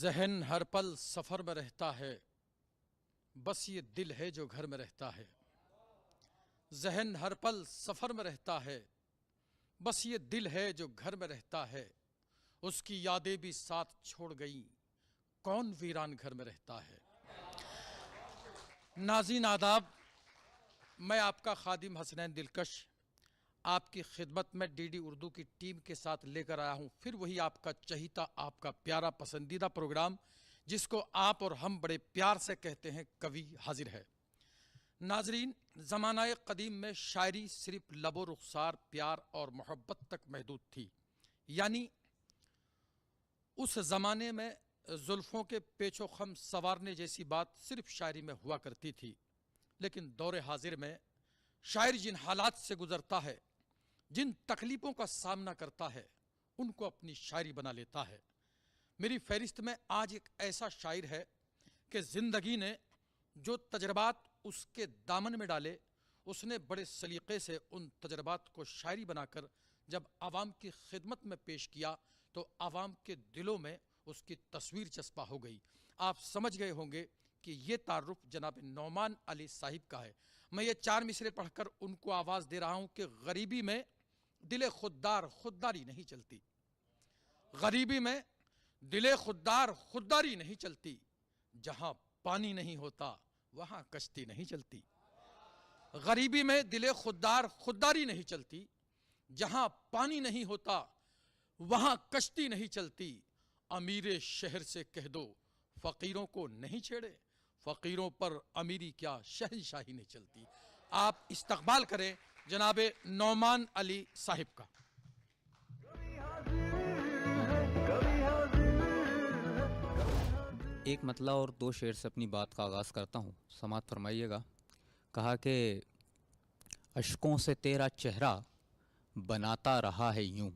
ज़हन हर पल सफ़र में रहता है, बस ये दिल है जो घर में रहता है। ज़हन हर पल सफ़र में रहता है, बस ये दिल है जो घर में रहता है। उसकी यादें भी साथ छोड़ गई, कौन वीरान घर में रहता है। नाज़रीन आदाब, मैं आपका खादिम हसनैन दिलकश आपकी खिदमत में डीडी उर्दू की टीम के साथ लेकर आया हूं फिर वही आपका चहीता, आपका प्यारा पसंदीदा प्रोग्राम, जिसको आप और हम बड़े प्यार से कहते हैं कवि हाजिर है। नाजरीन, ज़मानाए कदीम में शायरी सिर्फ लबो रुखसार, प्यार और मोहब्बत तक महदूद थी। यानी उस ज़माने में जुल्फ़ों के पेचो खम संवारने जैसी बात सिर्फ शायरी में हुआ करती थी। लेकिन दौर हाजिर में शायर जिन हालात से गुज़रता है, जिन तकलीफ़ों का सामना करता है, उनको अपनी शायरी बना लेता है। मेरी फहरिस्त में आज एक ऐसा शायर है कि ज़िंदगी ने जो तजर्बात उसके दामन में डाले, उसने बड़े सलीक़े से उन तजर्बात को शायरी बनाकर जब आवाम की खिदमत में पेश किया तो आवाम के दिलों में उसकी तस्वीर चस्पा हो गई। आप समझ गए होंगे कि ये तारुफ जनाब नौमान अली साहिब का है। मैं ये चार मिसरे पढ़कर उनको आवाज़ दे रहा हूँ कि गरीबी में दिले खुददार खुददारी नहीं चलती। गरीबी में दिले खुददार खुददारी नहीं चलती। जहाँ पानी नहीं होता वहाँ कश्ती नहीं चलती। गरीबी में दिले खुददार खुददारी नहीं चलती। जहाँ पानी नहीं होता वहाँ कश्ती नहीं चलती। अमीरे शहर से कह दो फ़कीरों को नहीं छेड़े, फ़कीरों पर अमीरी क्या शहंशाही नहीं चलती। आप इस्तकबाल करें जनाबे नौमान अली साहिब का। एक मतला और दो शेर से अपनी बात का आगाज़ करता हूँ, समात फरमाइएगा। कहा कि अश्कों से तेरा चेहरा बनाता रहा है यूं,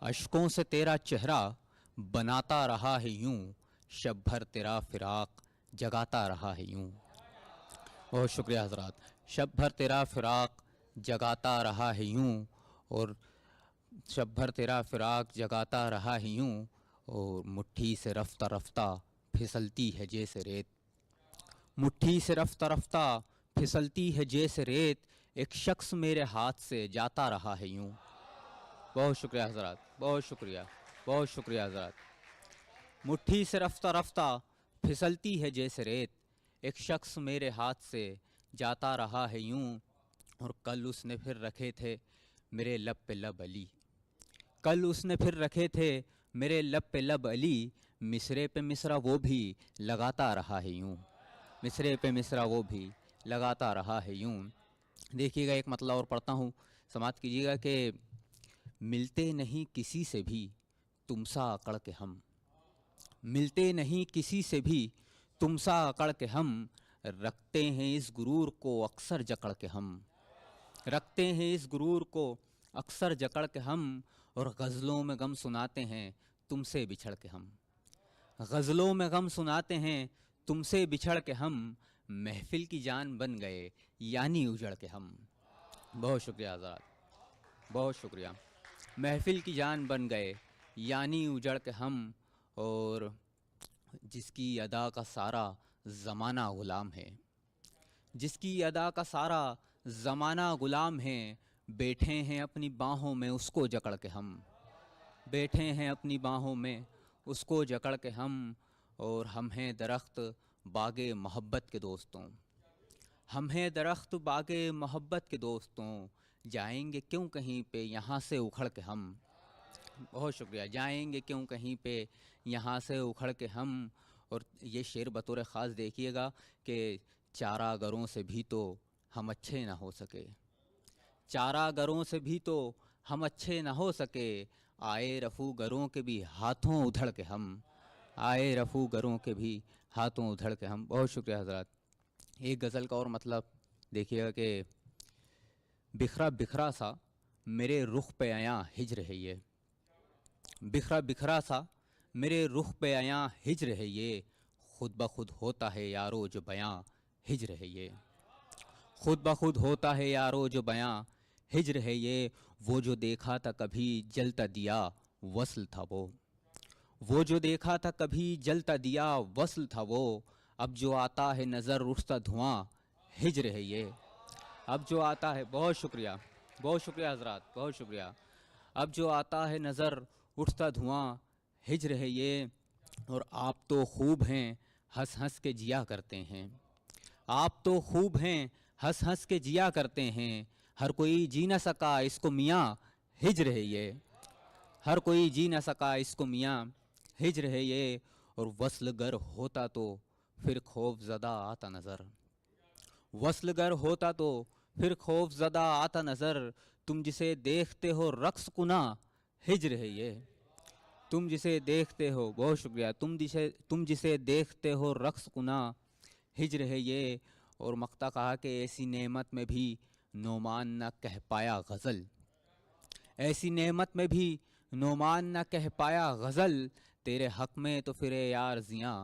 अश्कों से तेरा चेहरा बनाता रहा है यूं, शब भर तेरा फिराक जगाता रहा है यूं। बहुत शुक्रिया हजरात। शब भर तेरा फिराक जगाता रहा है यूं, और शब भर तेरा फिराक जगाता रहा है यूं, और मुट्ठी से रफ्ता रफ्ता फिसलती है जैसे रेत, मुट्ठी से रफ्ता रफ्ता फिसलती है जैसे रेत, एक शख्स मेरे हाथ से जाता रहा है यूं। बहुत शुक्रिया हजरात, बहुत शुक्रिया, बहुत शुक्रिया हजरात। मुट्ठी से रफ्ता रफ्ता फिसलती है जैसे रेत, एक शख्स मेरे हाथ से जाता रहा है यूं, और कल उसने फिर रखे थे मेरे लब पे लब अली, कल उसने फिर रखे थे मेरे लब पे लब अली, मिसरे पे मिसरा वो भी लगाता रहा है यूं, मिसरे पे मिसरा वो भी लगाता रहा है यूं। देखिएगा, एक मतलब और पढ़ता हूँ, समाप्त कीजिएगा कि मिलते नहीं किसी से भी तुमसा अकड़ के हम, मिलते नहीं किसी से भी तुमसा अकड़ के हम, रखते हैं इस गुरूर को अक्सर जकड़ के हम, रखते हैं इस गुरूर को अक्सर जकड़ के हम, और गज़लों में गम सुनाते हैं तुमसे बिछड़ के हम, गज़लों में गम सुनाते हैं तुमसे बिछड़ के हम, महफिल की जान बन गए यानी उजड़ के हम। बहुत शुक्रिया आज़ाद, बहुत शुक्रिया। महफिल की जान बन गए यानी उजड़ के हम, और जिसकी अदा का सारा ज़माना ग़ुलाम है, जिसकी अदा का सारा ज़माना ग़ुलाम है, बैठे हैं अपनी बाहों में उसको जकड़ के हम, बैठे हैं अपनी बाहों में उसको जकड़ के हम, और हम हैं दरख्त बागे मोहब्बत के दोस्तों, हम हैं दरख्त बागे मोहब्बत के दोस्तों, जाएंगे क्यों कहीं पे यहाँ से उखड़ के हम। बहुत शुक्रिया। जाएंगे क्यों कहीं पे यहाँ से उखड़ के हम। और ये शेर बतौर ख़ास देखिएगा कि चारागरों से भी तो हम अच्छे ना हो सके, चारागरों से भी तो हम अच्छे ना हो सके, आए रफ़ू गरों के भी हाथों उधड़ के हम, आए रफ़ू गरों के भी हाथों उधड़ के हम। बहुत शुक्रिया हज़रात। एक गज़ल का और मतलब देखिएगा कि बिखरा बिखरा सा मेरे रुख पे आया हिज्र है ये, बिखरा बिखरा सा मेरे रुख पे आया हिज्र है ये, खुद ब खुद होता है यारो जो बयां हिज्र है ये, खुद ब खुद होता है यारो जो बयां हिज्र है ये, वो जो देखा था कभी जलता दिया वसल था वो, वो जो देखा था कभी जलता दिया वस्ल था वो, अब जो आता है नज़र उठता धुआं हिज्र है ये। अब जो आता है, बहुत शुक्रिया हजरात, बहुत शुक्रिया। अब जो आता है नज़र उठता धुआं हिज्र है ये। और आप तो खूब हैं हंस हंस के जिया करते हैं, आप तो खूब हैं हंस हंस के जिया करते हैं। हर कोई जी न सका इसको मियाँ हिज्र है ये, हर कोई जी न सका इसको मियाँ हिज्र है ये। और वस्ल गर होता तो फिर खौफ ज़दा आता नज़र, वस्ल गर होता तो फिर खौफ ज़दा आता नज़र। तुम जिसे देखते हो रक्स कुना हिज्र है ये, तुम जिसे देखते हो, बहुत शुक्रिया, तुम जिसे देखते हो रक्स कुना हिज्र है ये। और मक्ता कहा कि ऐसी नेमत में भी नोमान न कह पाया गज़ल, ऐसी नेमत में भी नोमान न कह पाया गज़ल। तेरे हक़ में तो फिर यार जियाँ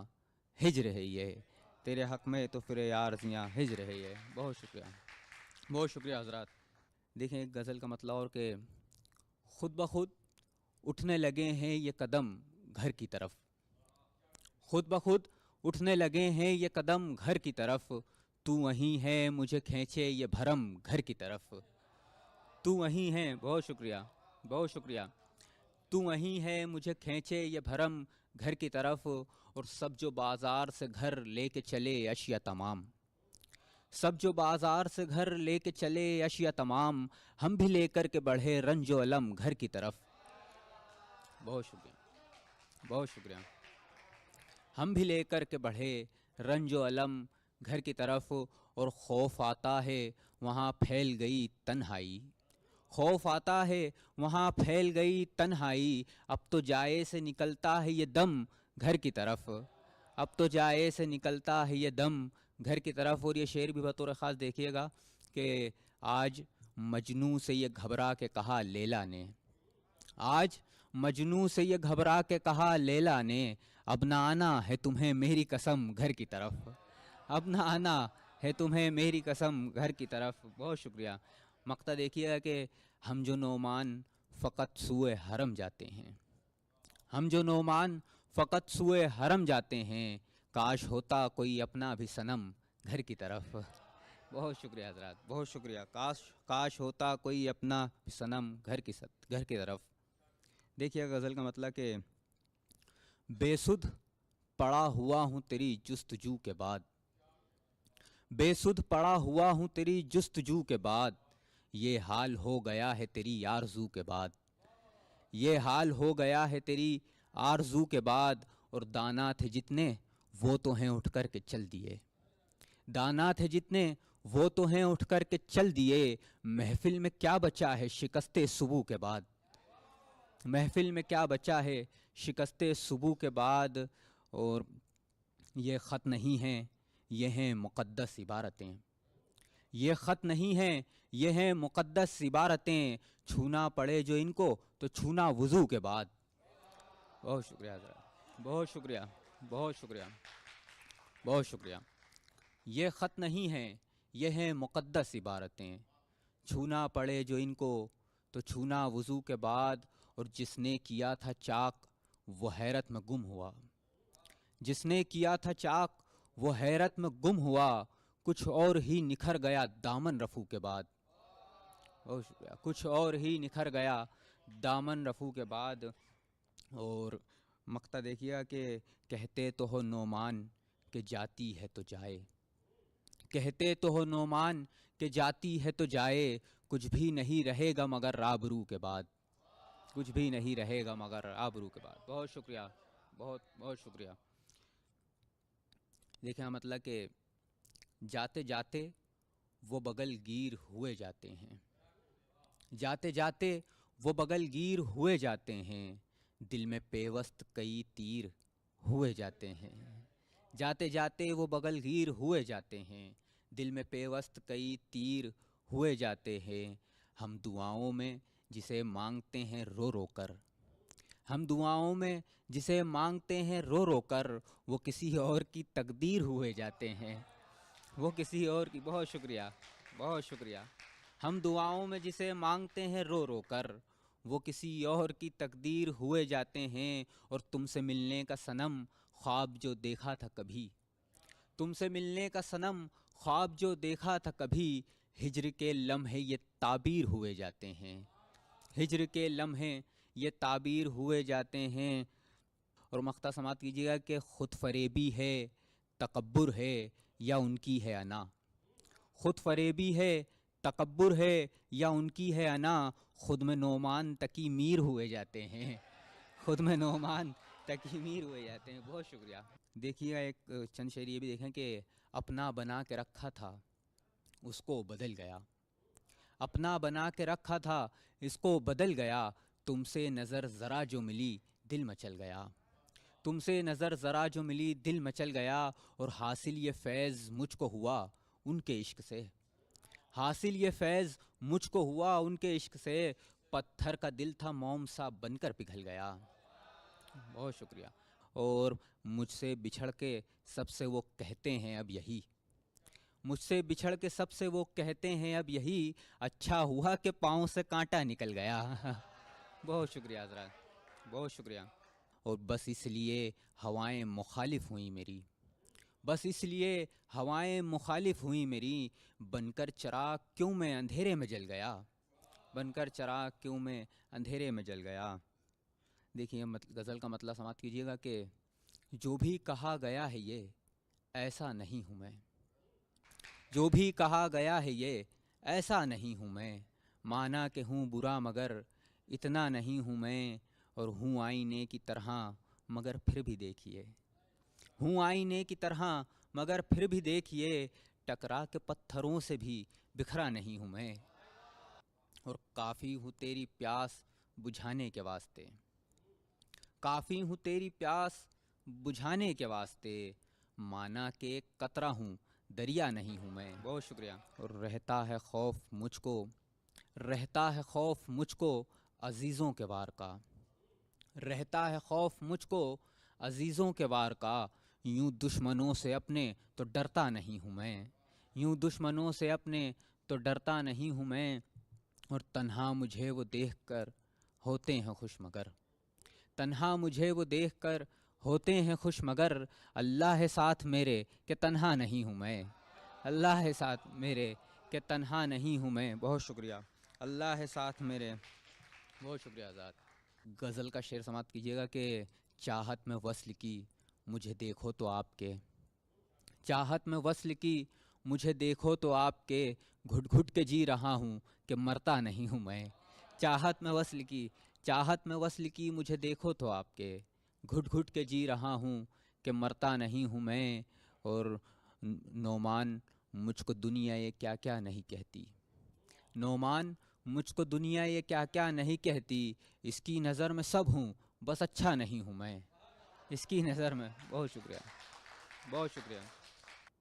हिज्र है ये, तेरे हक़ में तो फिर यार जियाँ हिज्र है ये। बहुत शुक्रिया, बहुत शुक्रिया हजरात। देखें एक गज़ल का मतलब और कि खुद ब खुद उठने लगे हैं ये कदम घर की तरफ, खुद ब खुद उठने लगे हैं ये कदम घर की तरफ। तू वहीं है मुझे खींचे ये भरम घर की तरफ, तू वहीं है, बहुत शुक्रिया, बहुत शुक्रिया। तू वहीं है मुझे खींचे ये भरम घर की तरफ। और सब जो बाज़ार से घर लेके चले अशिया तमाम, सब जो बाज़ार से घर लेके चले अशिया तमाम, हम भी लेकर के बढ़े रंजो अलम घर की तरफ। बहुत शुक्रिया, बहुत शुक्रिया। हम भी लेकर के बढ़े रंजो अलम घर की तरफ। और खौफ आता है वहाँ फैल गई तन्हाई, खौफ आता है वहाँ फैल गई तन्हाई। अब तो जाए से निकलता है ये दम घर की तरफ, अब तो जाए से निकलता है ये दम घर की तरफ। और ये शेर भी बतौर ख़ास देखिएगा कि आज मजनू से ये घबरा के कहा लैला ने, आज मजनू से ये घबरा के कहा लैला ने, अब ना आना है तुम्हें मेरी कसम घर की तरफ, अब ना आना है तुम्हें मेरी कसम घर की तरफ। बहुत शुक्रिया। मक्ता देखिएगा कि हम जो नोमान फ़कत सुए हरम जाते हैं, हम जो नोमान फ़कत सुए हरम जाते हैं, काश होता कोई अपना भी सनम घर की तरफ। बहुत शुक्रिया हजरात, बहुत शुक्रिया। काश काश होता कोई अपना भी सनम घर की तरफ। देखिए गज़ल का मतलब कि बेसुध पड़ा हुआ हूँ तेरी जुस्तजू के बाद, बेसुध पड़ा हुआ हूँ तेरी जुस्तजू के बाद। ये हाल हो गया है तेरी आरज़ू के बाद, ये हाल हो गया है तेरी आरज़ू के बाद। और दाना थे जितने वो तो हैं उठ कर के चल दिए, दाना थे जितने वो तो हैं उठ कर के चल दिए। महफिल में क्या बचा है शिकस्ते सुबह के बाद, महफिल में क्या बचा है शिकस्ते सुबह के बाद। और ये ख़त नहीं हैं ये हैं मुक़द्दस इबारतें, ये ख़त नहीं हैं ये हैं मुक़द्दस इबारतें। छूना पड़े जो इनको तो छूना वज़ू के बाद। बहुत शुक्रिया हज़रात, बहुत शुक्रिया, बहुत शुक्रिया, बहुत शुक्रिया। ये ख़त नहीं हैं ये हैं मुक़द्दस इबारतें, छूना पड़े जो इनको तो छूना वज़ू के बाद। और जिसने किया था चाक वो हैरत में गुम हुआ, जिसने किया था चाक वो हैरत में गुम हुआ। कुछ और ही निखर गया दामन रफ़ू के बाद, बहुत शुक्रिया, कुछ और ही निखर गया दामन रफ़ू के बाद। और मक्ता देखिएगा कि कहते तो हो नोमान के जाती है तो जाए, कहते तो हो नोमान के जाती है तो जाए। कुछ भी नहीं रहेगा मगर आबरू के बाद, कुछ भी नहीं रहेगा मगर आबरू के बाद। बहुत शुक्रिया, बहुत बहुत शुक्रिया। देखिए मतलब कि जाते जाते वो बगल गिर हुए जाते हैं, जाते जाते वो बगल गिर हुए जाते हैं। दिल में पेवस्त कई तीर हुए जाते हैं, जाते जाते वो बगल गिर हुए जाते हैं। दिल में पेवस्त कई तीर हुए जाते हैं। हम दुआओं में जिसे मांगते हैं रो रो कर, हम दुआओं में जिसे मांगते हैं रो रो कर, वो किसी और की तकदीर हुए जाते हैं, वो किसी और की। बहुत शुक्रिया, बहुत शुक्रिया। हम दुआओं में जिसे मांगते हैं रो रो कर, वो किसी और की तकदीर हुए जाते हैं। और तुमसे मिलने का सनम ख्वाब जो देखा था कभी, तुमसे मिलने का सनम ख्वाब जो देखा था कभी, हिज्र के लम्हे ये ताबीर हुए जाते हैं। हिज्र के लम्हे ये ताबीर हुए जाते हैं। और मख्ता समात कीजिएगा कि खुद फरेबी है, तकब्बुर है, या उनकी है अना। खुद फरेबी है, तकब्बुर है, या उनकी है अना। खुद में नोमान तकी मीर हुए जाते हैं। खुद में नोमान तकी मीर हुए जाते हैं। बहुत शुक्रिया। देखिएगा एक चंद शेर ये भी देखें कि अपना बना के रखा था उसको बदल गया। अपना बना के रखा था इसको बदल गया। तुमसे नज़र ज़रा जो मिली दिल मचल गया। तुमसे नज़र ज़रा जो मिली दिल मचल गया। और हासिल ये फैज़ मुझको हुआ उनके इश्क से। हासिल ये फैज़ मुझको हुआ उनके इश्क से। पत्थर का दिल था मोम सा बनकर पिघल गया। बहुत शुक्रिया। और मुझसे बिछड़ के सबसे वो कहते हैं अब यही, मुझसे बिछड़ के सबसे वो कहते हैं अब यही, अच्छा हुआ कि पाँव से कांटा निकल गया। बहुत शुक्रिया हज़रात, बहुत शुक्रिया। और बस इसलिए हवाएं मुखालिफ हुई मेरी, बस इसलिए हवाएं मुखालिफ हुई मेरी। बनकर चराग क्यों मैं अंधेरे में जल गया, बनकर चराग क्यों मैं अंधेरे में जल गया। देखिए गज़ल का मतलब समाप्त कीजिएगा कि जो भी कहा गया है ये ऐसा नहीं हूँ मैं, जो भी कहा गया है ये ऐसा नहीं हूँ मैं। माना कि हूँ बुरा मगर इतना नहीं हूँ मैं। और हूँ आईने की तरह मगर फिर भी देखिए, हूँ आईने की तरह मगर फिर भी देखिए। टकरा के पत्थरों से भी बिखरा नहीं हूँ मैं। और काफ़ी हूँ तेरी प्यास बुझाने के वास्ते, काफ़ी हूँ तेरी प्यास बुझाने के वास्ते। माना के कतरा हूँ दरिया नहीं हूँ मैं। बहुत शुक्रिया। और रहता है खौफ मुझको, रहता है खौफ मुझको अजीज़ों के वार का, रहता है खौफ मुझको अजीज़ों के वार का। यूं दुश्मनों से अपने तो डरता नहीं हूँ मैं, यूं दुश्मनों से अपने तो डरता नहीं हूँ मैं। और तन्हा मुझे वो देख कर होते हैं खुश मगर, तन्हा मुझे वो देख कर होते हैं खुश मगर। अल्लाह है साथ मेरे कि तन्हा नहीं हूँ मैं, अल्लाह है साथ मेरे कि तन्हा नहीं हूँ मैं। बहुत शुक्रिया। अल्लाह है साथ मेरे। बहुत शुक्रिया आज़ाद। गज़ल का शेर समाप्त कीजिएगा कि चाहत में वस्ल की मुझे देखो तो आपके, चाहत में वस्ल की मुझे देखो तो आपके। घुट घुट के जी रहा हूँ कि मरता नहीं हूँ मैं। चाहत में वस्ल की, चाहत में वस्ल की मुझे देखो तो आपके। घुट घुट के जी रहा हूँ कि मरता नहीं हूँ मैं। और नोमान मुझको दुनिया ये क्या क्या नहीं कहती, नोमान मुझको दुनिया ये क्या क्या नहीं कहती। इसकी नज़र में सब हूँ बस अच्छा नहीं हूँ मैं, इसकी नज़र में। बहुत शुक्रिया, बहुत शुक्रिया।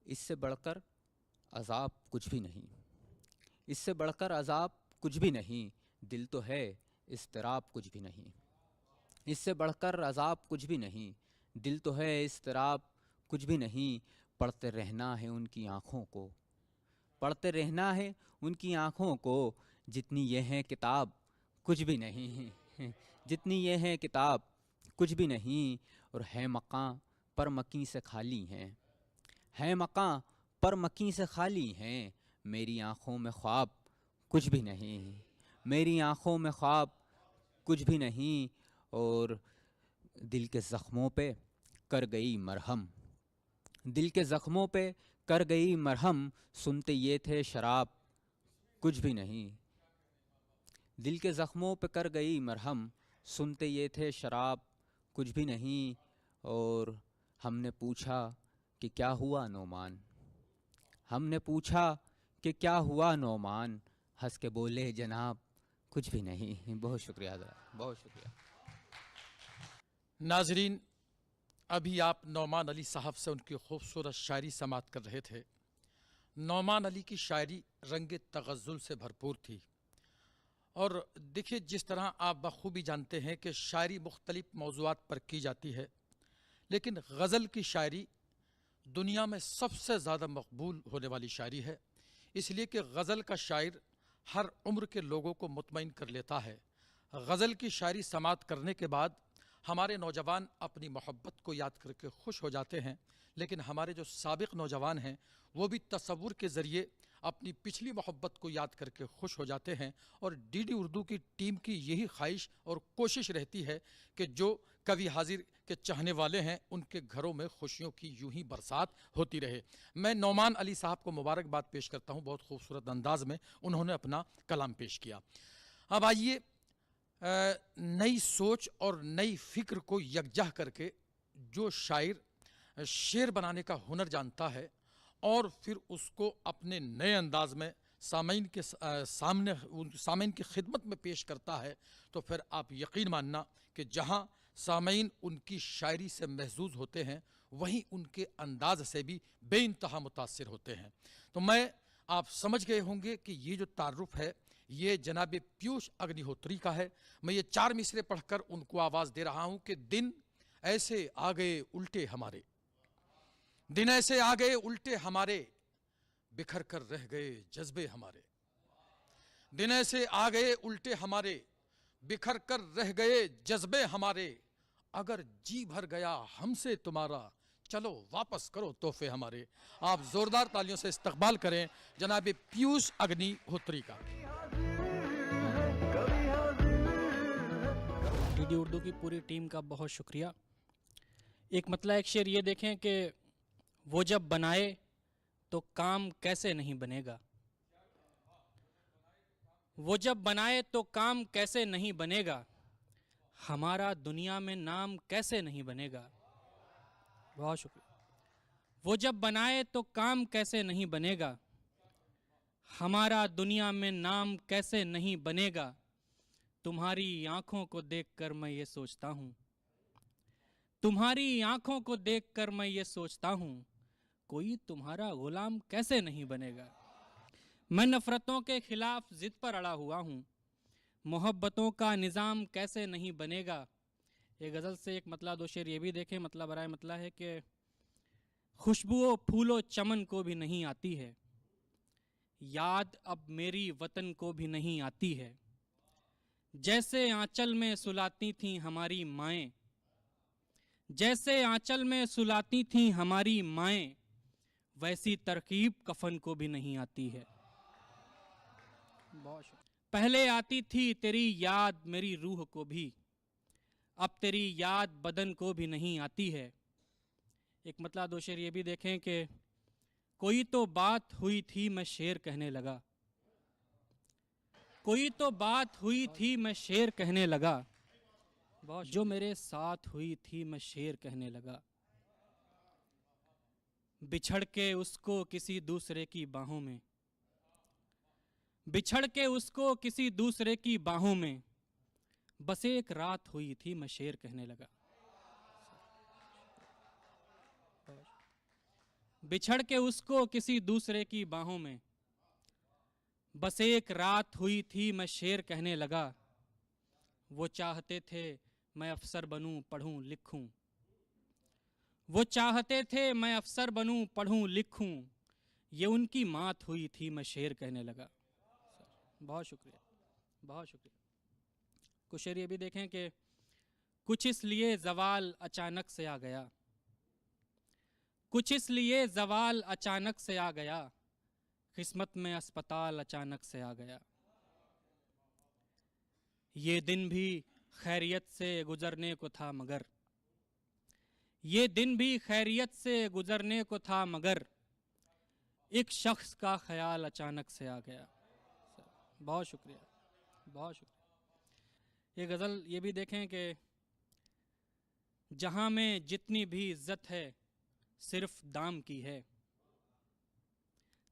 इससे बढ़कर अज़ाब कुछ भी नहीं, इससे बढ़कर अज़ाब कुछ भी नहीं। दिल तो है इज़्तिराब कुछ भी नहीं, इससे बढ़कर अज़ाब कुछ भी नहीं। दिल तो है इज़्तिराब कुछ भी नहीं। पढ़ते रहना है उनकी आँखों को, पढ़ते रहना है उनकी आँखों को। जितनी ये है किताब कुछ भी नहीं, जितनी ये है किताब कुछ भी नहीं। और है मकां पर मकी से खाली हैं, है मकां पर मकी से खाली हैं। मेरी आँखों में ख्वाब कुछ भी नहीं, मेरी आँखों में ख्वाब कुछ भी नहीं। और दिल के ज़ख्मों पे कर गई मरहम, दिल के ज़ख्मों पे कर गई मरहम। सुनते ये थे शराब कुछ भी नहीं, दिल के ज़ख्मों पे कर गई मरहम। सुनते ये थे शराब कुछ भी नहीं। और हमने पूछा कि क्या हुआ नोमान, हमने पूछा कि क्या हुआ नोमान। हंस के बोले जनाब कुछ भी नहीं। बहुत शुक्रिया, बहुत शुक्रिया। नाजरीन, अभी आप नौमान अली साहब से उनकी खूबसूरत शायरी समात कर रहे थे। नौमान अली की शायरी रंग तगज़ुल से भरपूर थी। और देखिए, जिस तरह आप बखूबी जानते हैं कि शायरी मुख्तलिफ मौज़ूआत पर की जाती है, लेकिन गज़ल की शायरी दुनिया में सबसे ज़्यादा मकबूल होने वाली शायरी है। इसलिए कि गज़ल का शायर हर उम्र के लोगों को मुतमईन कर लेता है। गज़ल की शायरी समात करने के बाद हमारे नौजवान अपनी मोहब्बत को याद करके खुश हो जाते हैं, लेकिन हमारे जो साबिक नौजवान हैं वो भी तसव्वुर के ज़रिए अपनी पिछली मोहब्बत को याद करके खुश हो जाते हैं। और डीडी उर्दू की टीम की यही ख्वाहिश और कोशिश रहती है कि जो कवि हाजिर के चाहने वाले हैं उनके घरों में खुशियों की यूं ही बरसात होती रहे। मैं नौमान अली साहब को मुबारकबाद पेश करता हूं, बहुत खूबसूरत अंदाज में उन्होंने अपना कलाम पेश किया। अब आइए नई सोच और नई फिक्र को यकजा करके जो शायर शेर बनाने का हुनर जानता है और फिर उसको अपने नए अंदाज में सामीन के सामीन की खिदमत में पेश करता है, तो फिर आप यकीन मानना कि जहां सामीन उनकी शायरी से महजूज होते हैं वहीं उनके अंदाज से भी बेइंतहा मुतासिर होते हैं। तो मैं आप समझ गए होंगे कि ये जो तारुफ है ये जनाब पीयूष अग्निहोत्री का है। मैं ये 4 मिसरे पढ़कर उनको आवाज़ दे रहा हूं कि दिन ऐसे आ गए उल्टे हमारे, दिन ऐसे आ गए उल्टे हमारे, बिखर कर रह गए जज्बे हमारे। दिन ऐसे आ गए उल्टे हमारे, बिखर कर रह गए जज्बे हमारे, अगर जी भर गया हमसे तुम्हारा, चलो वापस करो तोहफे हमारे। आप जोरदार तालियों से इस्तकबाल करें जनाब पीयूष अग्निहोत्री का। डीडी उर्दू की पूरी टीम का बहुत शुक्रिया। एक मतलब एक शेर ये देखें कि वो जब बनाए तो काम कैसे नहीं बनेगा, वो जब बनाए तो काम कैसे नहीं बनेगा, हमारा दुनिया में नाम कैसे नहीं बनेगा। बहुत शुक्रिया। वो जब बनाए तो काम कैसे नहीं बनेगा, हमारा दुनिया में नाम कैसे नहीं बनेगा, तुम्हारी आंखों को देखकर मैं ये सोचता हूँ, तुम्हारी आंखों को देखकर मैं ये सोचता हूँ, कोई तुम्हारा गुलाम कैसे नहीं बनेगा। मैं नफरतों के खिलाफ जिद पर अड़ा हुआ हूँ, मोहब्बतों का निज़ाम कैसे नहीं बनेगा। ये गज़ल से एक मतलब दो शेर ये भी देखें। मतलब बराए मतलब है कि खुशबुओं फूलो चमन को भी नहीं आती है, याद अब मेरी वतन को भी नहीं आती है, जैसे आंचल में सुलाती थीं हमारी माएँ, जैसे आंचल में सुलाती थीं हमारी माएँ, वैसी तरकीब कफन को भी नहीं आती है। पहले आती थी तेरी याद मेरी रूह को भी, अब तेरी याद बदन को भी नहीं आती है। एक मतलब दो शेर ये भी देखें कि कोई तो बात हुई थी मैं शेर कहने लगा, कोई तो बात हुई थी मैं शेर कहने लगा, जो मेरे साथ हुई थी मैं शेर कहने लगा, बिछड़ के उसको किसी दूसरे की बाहों में, बिछड़ के उसको किसी दूसरे की बाहों में, बस एक रात हुई थी मैं शेर कहने लगा। बिछड़ के उसको किसी दूसरे की बाहों में, बस एक रात हुई थी मैं शेर कहने लगा, वो चाहते थे मैं अफसर बनूं पढ़ूं लिखूं, वो चाहते थे मैं अफसर बनूं पढ़ूं लिखूं, ये उनकी मात हुई थी मैं शेर कहने लगा। बहुत शुक्रिया, बहुत शुक्रिया। कुछ शेर ये भी देखें कि कुछ इसलिए जवाल अचानक से आ गया, कुछ इसलिए जवाल अचानक से आ गया, किस्मत में अस्पताल अचानक से आ गया, ये दिन भी खैरियत से गुजरने को था मगर, ये दिन भी खैरियत से गुजरने को था मगर, एक शख्स का ख्याल अचानक से आ गया। बहुत शुक्रिया, बहुत शुक्रिया। ये गज़ल ये भी देखें कि जहाँ में जितनी भी इज्जत है सिर्फ दाम की है,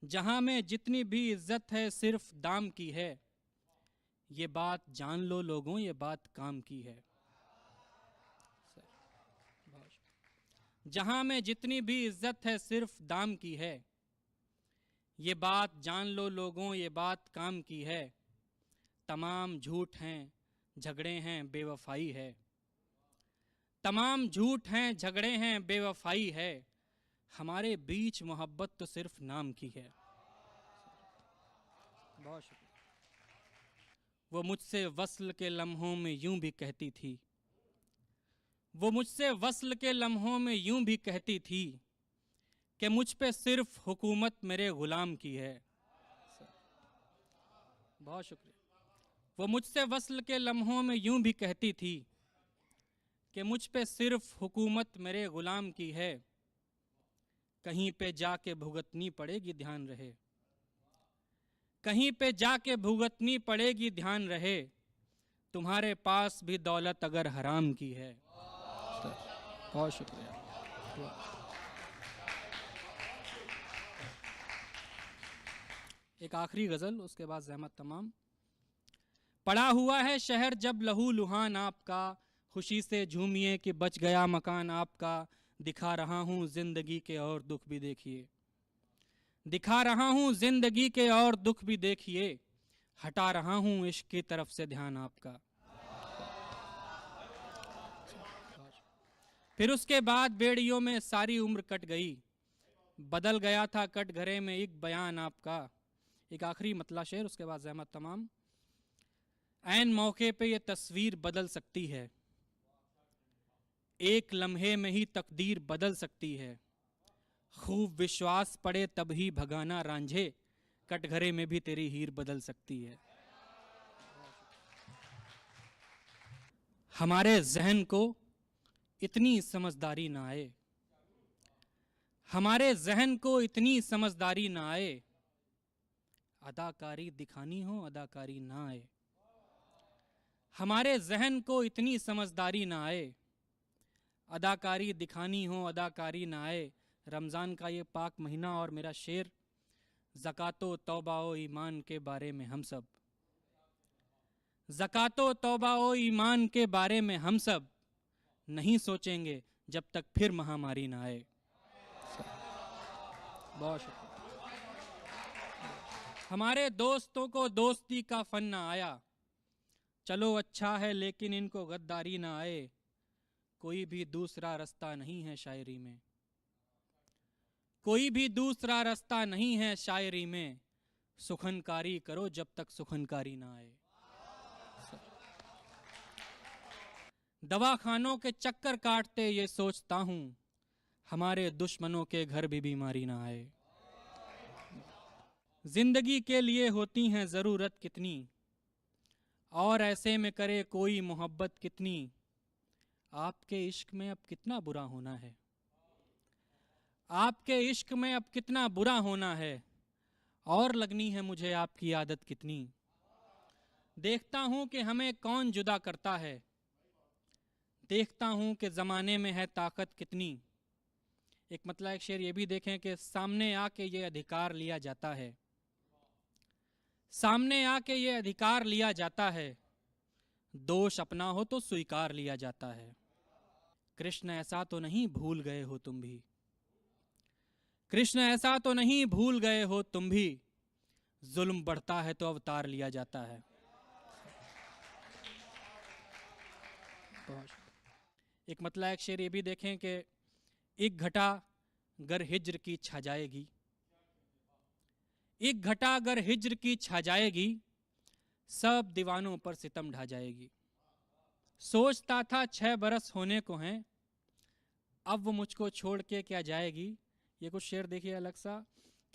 जहाँ में जितनी भी इज्जत है सिर्फ दाम की है, ये बात जान लो लोगों ये बात काम की है। जहाँ में जितनी भी इज्जत है सिर्फ दाम की है, ये बात जान लो लोगों ये बात काम की है, तमाम झूठ हैं झगड़े हैं बेवफाई है, तमाम झूठ हैं झगड़े हैं बेवफाई है, हमारे बीच मोहब्बत तो सिर्फ नाम की है। बहुत शुक्रिया। वो मुझसे वस्ल के लम्हों में यूं भी कहती थी, वो मुझसे वस्ल के लम्हों में यूं भी कहती थी कि मुझ पे सिर्फ हुकूमत मेरे गुलाम की है। बहुत शुक्रिया। वो मुझसे वस्ल के लम्हों में यूं भी कहती थी कि मुझ पे सिर्फ हुकूमत मेरे गुलाम की है। कहीं पे जाके भुगतनी पड़ेगी, ध्यान रहे, कहीं पे जाके भुगतनी पड़ेगी, ध्यान रहे, तुम्हारे पास भी दौलत अगर हराम की है। बहुत शुक्रिया। एक आखिरी गजल, उसके बाद ज़हमत तमाम। पड़ा हुआ है शहर जब लहू लुहान आपका, खुशी से झूमिए कि बच गया मकान आपका। दिखा रहा हूँ जिंदगी के और दुख भी देखिए, दिखा रहा हूँ जिंदगी के और दुख भी देखिए, हटा रहा हूँ इश्क की तरफ से ध्यान आपका। फिर उसके बाद बेड़ियों में सारी उम्र कट गई, बदल गया था कटघरे में एक बयान आपका। एक आखिरी मतला शेर, उसके बाद ज़हमत तमाम। ऐन मौके पे ये तस्वीर बदल सकती है, एक लम्हे में ही तकदीर बदल सकती है। खूब विश्वास पड़े तब ही भगाना रांझे, कटघरे में भी तेरी हीर बदल सकती है। हमारे जहन को इतनी समझदारी ना आए, हमारे जहन को इतनी समझदारी ना आए, अदाकारी दिखानी हो अदाकारी ना आए। हमारे जहन को इतनी समझदारी ना आए, अदाकारी दिखानी हो अदाकारी ना आए। रमज़ान का ये पाक महीना और मेरा शेर, ज़कातो तौबा ओ ईमान के बारे में हम सब, ज़कातो तौबा ओ ईमान के बारे में हम सब नहीं सोचेंगे जब तक फिर महामारी ना आए। बहुत शुक्रिया। हमारे दोस्तों को दोस्ती का फन ना आया, चलो अच्छा है लेकिन इनको गद्दारी ना आए। कोई भी दूसरा रास्ता नहीं है शायरी में, कोई भी दूसरा रास्ता नहीं है शायरी में। सुखनकारी करो जब तक सुखनकारी ना आए। दवाखानों के चक्कर काटते ये सोचता हूँ, हमारे दुश्मनों के घर भी बीमारी ना आए। जिंदगी के लिए होती हैं ज़रूरत कितनी, और ऐसे में करे कोई मोहब्बत कितनी। आपके इश्क में अब कितना बुरा होना है, आपके इश्क में अब कितना बुरा होना है, और लगनी है मुझे आपकी आदत कितनी। देखता हूँ कि हमें कौन जुदा करता है, देखता हूँ कि ज़माने में है ताकत कितनी। एक मतलब एक शेर ये भी देखें कि सामने आके ये अधिकार लिया जाता है, सामने आके ये अधिकार लिया जाता है। दोष अपना हो तो स्वीकार लिया जाता है। कृष्ण ऐसा तो नहीं भूल गए हो तुम भी, कृष्ण ऐसा तो नहीं भूल गए हो तुम भी, जुल्म बढ़ता है तो अवतार लिया जाता है। एक मतलब एक शेर ये भी देखें कि एक घटा गर हिज्र की छा जाएगी, एक घटा गर हिज्र की छा जाएगी, सब दीवानों पर सितम ढा जाएगी। सोचता था 6 बरस होने को हैं, अब वो मुझको छोड़ के क्या जाएगी। ये कुछ शेर देखिए अलग सा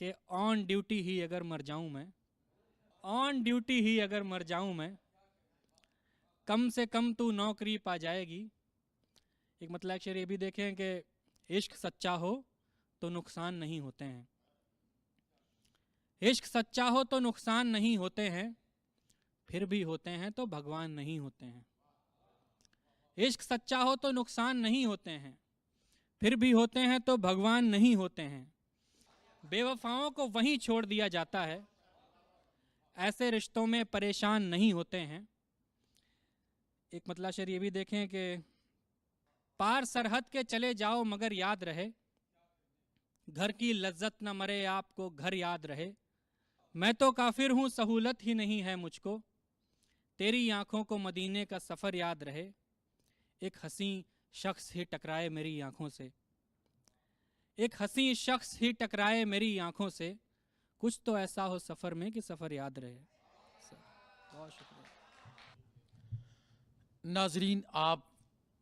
कि ऑन ड्यूटी ही अगर मर जाऊं मैं, ऑन ड्यूटी ही अगर मर जाऊं मैं, कम से कम तू नौकरी पा जाएगी। एक मतलब शेर ये भी देखें कि इश्क सच्चा हो तो नुकसान नहीं होते हैं, इश्क सच्चा हो तो नुकसान नहीं होते हैं, फिर भी होते हैं तो भगवान नहीं होते हैं। इश्क सच्चा हो तो नुकसान नहीं होते हैं, फिर भी होते हैं तो भगवान नहीं होते हैं। बेवफाओं को वहीं छोड़ दिया जाता है, ऐसे रिश्तों में परेशान नहीं होते हैं। एक मतलब शेर ये भी देखें कि पार सरहद के चले जाओ मगर याद रहे, घर की लज्जत न मरे आपको घर याद रहे। मैं तो काफिर हूँ सहूलत ही नहीं है मुझको, तेरी आंखों को मदीने का सफ़र याद रहे। एक हंसी शख्स ही टकराए मेरी आंखों से, एक हंसी शख्स ही टकराए मेरी आंखों से, कुछ तो ऐसा हो सफ़र में कि सफ़र याद रहे। बहुत शुक्रिया। नाजरीन, आप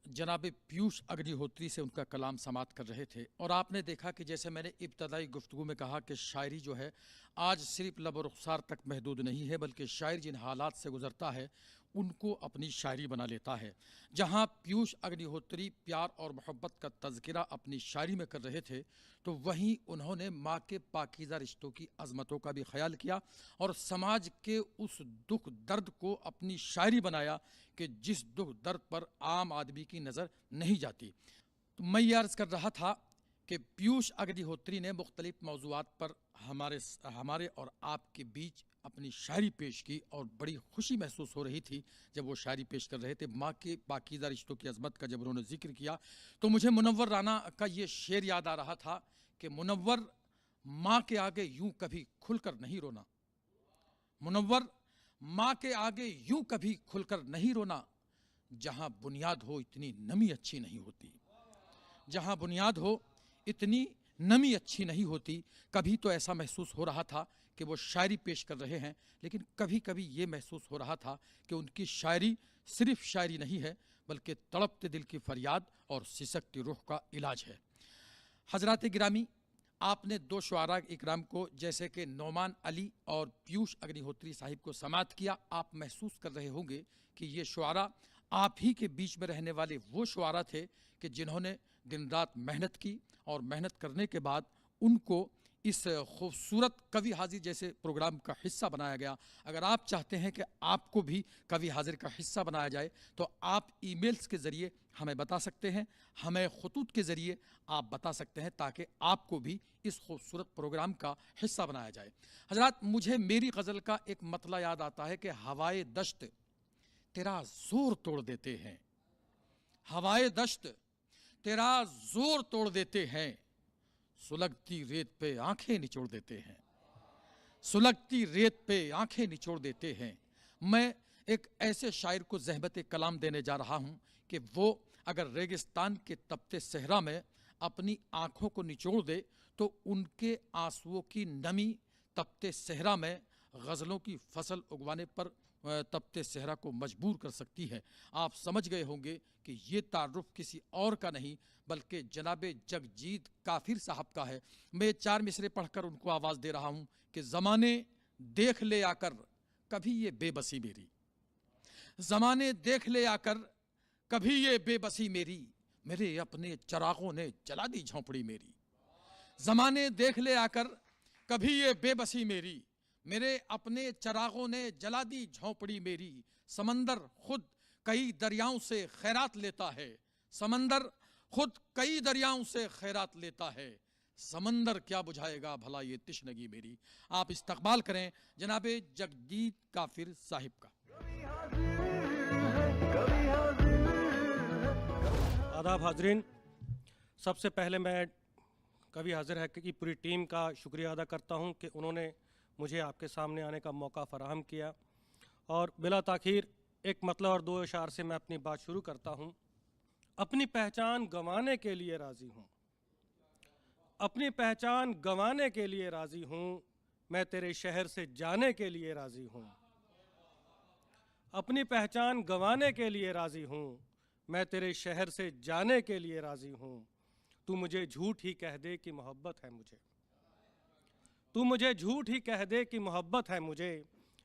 जनाब पीयूष अग्निहोत्री से उनका कलाम समात कर रहे थे और आपने देखा कि जैसे मैंने इब्तदाई गुफ्तगू में कहा कि शायरी जो है आज सिर्फ लब और रुखसार तक महदूद नहीं है, बल्कि शायर जिन हालात से गुजरता है उनको अपनी शायरी बना लेता है। जहाँ पीयूष अग्निहोत्री प्यार और मोहब्बत का तज़किरा अपनी शायरी में कर रहे थे, तो वहीं उन्होंने माँ के पाकीज़ा रिश्तों की अज़मतों का भी ख्याल किया और समाज के उस दुख दर्द को अपनी शायरी बनाया कि जिस दुख दर्द पर आम आदमी की नज़र नहीं जाती। तो मैं ये अर्ज़ कर रहा था कि पीयूष अग्निहोत्री ने मुख्तलिफ मौज़ूआत पर हमारे और आपके बीच अपनी शायरी पेश की और बड़ी खुशी महसूस हो रही थी जब वो शायरी पेश कर रहे थे। माँ के पाकीज़ा रिश्तों की अज़मत का जब उन्होंने जिक्र किया तो मुझे मुनव्वर राना का ये शेर याद आ रहा था कि मुनव्वर, माँ के आगे यूं कभी खुलकर नहीं रोना, मुनव्वर, माँ के आगे यूं कभी खुलकर नहीं रोना, जहाँ बुनियाद हो इतनी नमी अच्छी नहीं होती, जहाँ बुनियाद हो इतनी नमी अच्छी नहीं होती। कभी तो ऐसा महसूस हो रहा था कि वो शायरी पेश कर रहे हैं, लेकिन कभी कभी ये महसूस हो रहा था कि उनकी शायरी सिर्फ शायरी नहीं है, बल्कि तड़पते दिल की फरियाद और सिसकती रूह का इलाज है। हजरात गिरामी, आपने दो शुआरा इकराम को जैसे कि नौमान अली और पीयूष अग्निहोत्री साहिब को समात किया। आप महसूस कर रहे होंगे कि ये शुआरा आप ही के बीच में रहने वाले वो शुआरा थे कि जिन्होंने दिन रात मेहनत की और मेहनत करने के बाद उनको इस खूबसूरत कवि हाजिर जैसे प्रोग्राम का हिस्सा बनाया गया। अगर आप चाहते हैं कि आपको भी कवि हाजिर का हिस्सा बनाया जाए तो आप ईमेल्स के ज़रिए हमें बता सकते हैं, हमें खुतूत के ज़रिए आप बता सकते हैं, ताकि आपको भी इस खूबसूरत प्रोग्राम का हिस्सा बनाया जाए। हजरात, मुझे मेरी गज़ल का एक मतला याद आता है कि हवाए दश्त तेरा जोर तोड़ देते हैं, हवाए दश्त तेरा जोर तोड़ देते हैं, सुलगती रेत पे आंखें निचोड़ देते हैं, सुलगती रेत पे आंखें निचोड़ देते हैं। मैं एक ऐसे शायर को ज़हमत कलाम देने जा रहा हूँ कि वो अगर रेगिस्तान के तपते सहरा में अपनी आंखों को निचोड़ दे तो उनके आंसुओं की नमी तपते सहरा में गज़लों की फसल उगवाने पर तपते सहरा को मजबूर कर सकती है। आप समझ गए होंगे कि ये तारुफ किसी और का नहीं बल्कि जनाबे जगजीत काफिर साहब का है। मैं चार मिसरे पढ़कर उनको आवाज़ दे रहा हूँ कि ज़माने देख ले आकर कभी ये बेबसी मेरी, ज़माने देख ले आकर कभी ये बेबसी मेरी, मेरे अपने चरागों ने जला दी झोंपड़ी मेरी। ज़माने देख ले आकर कभी ये बेबसी मेरी, मेरे अपने चरागों ने जला दी झोंपड़ी मेरी। समंदर खुद कई दरियाओं से खैरात लेता है, समंदर खुद कई दरियाओं से खैरात लेता है, समंदर क्या बुझाएगा भला ये तिश्नगी मेरी। आप इस्तकबाल करें जनाबे जगजीत काफिर साहिब का। आदाब हाजरीन, सबसे पहले मैं कवि हाजिर है की पूरी टीम का शुक्रिया अदा करता हूं कि उन्होंने मुझे आपके सामने आने का मौका फ़राहम किया। और बिला ताख़ीर एक मतलब और दो इशार से मैं अपनी बात शुरू करता हूँ। अपनी पहचान गंवाने के लिए राज़ी हूँ, अपनी पहचान गंवाने के लिए राज़ी हूँ, मैं तेरे शहर से जाने के लिए राज़ी हूँ। अपनी पहचान गंवाने के लिए राज़ी हूँ, मैं तेरे शहर से जाने के लिए राज़ी हूँ। तू मुझे झूठ ही कह दे कि मोहब्बत है मुझे, तू मुझे झूठ ही कह दे कि मोहब्बत है मुझे,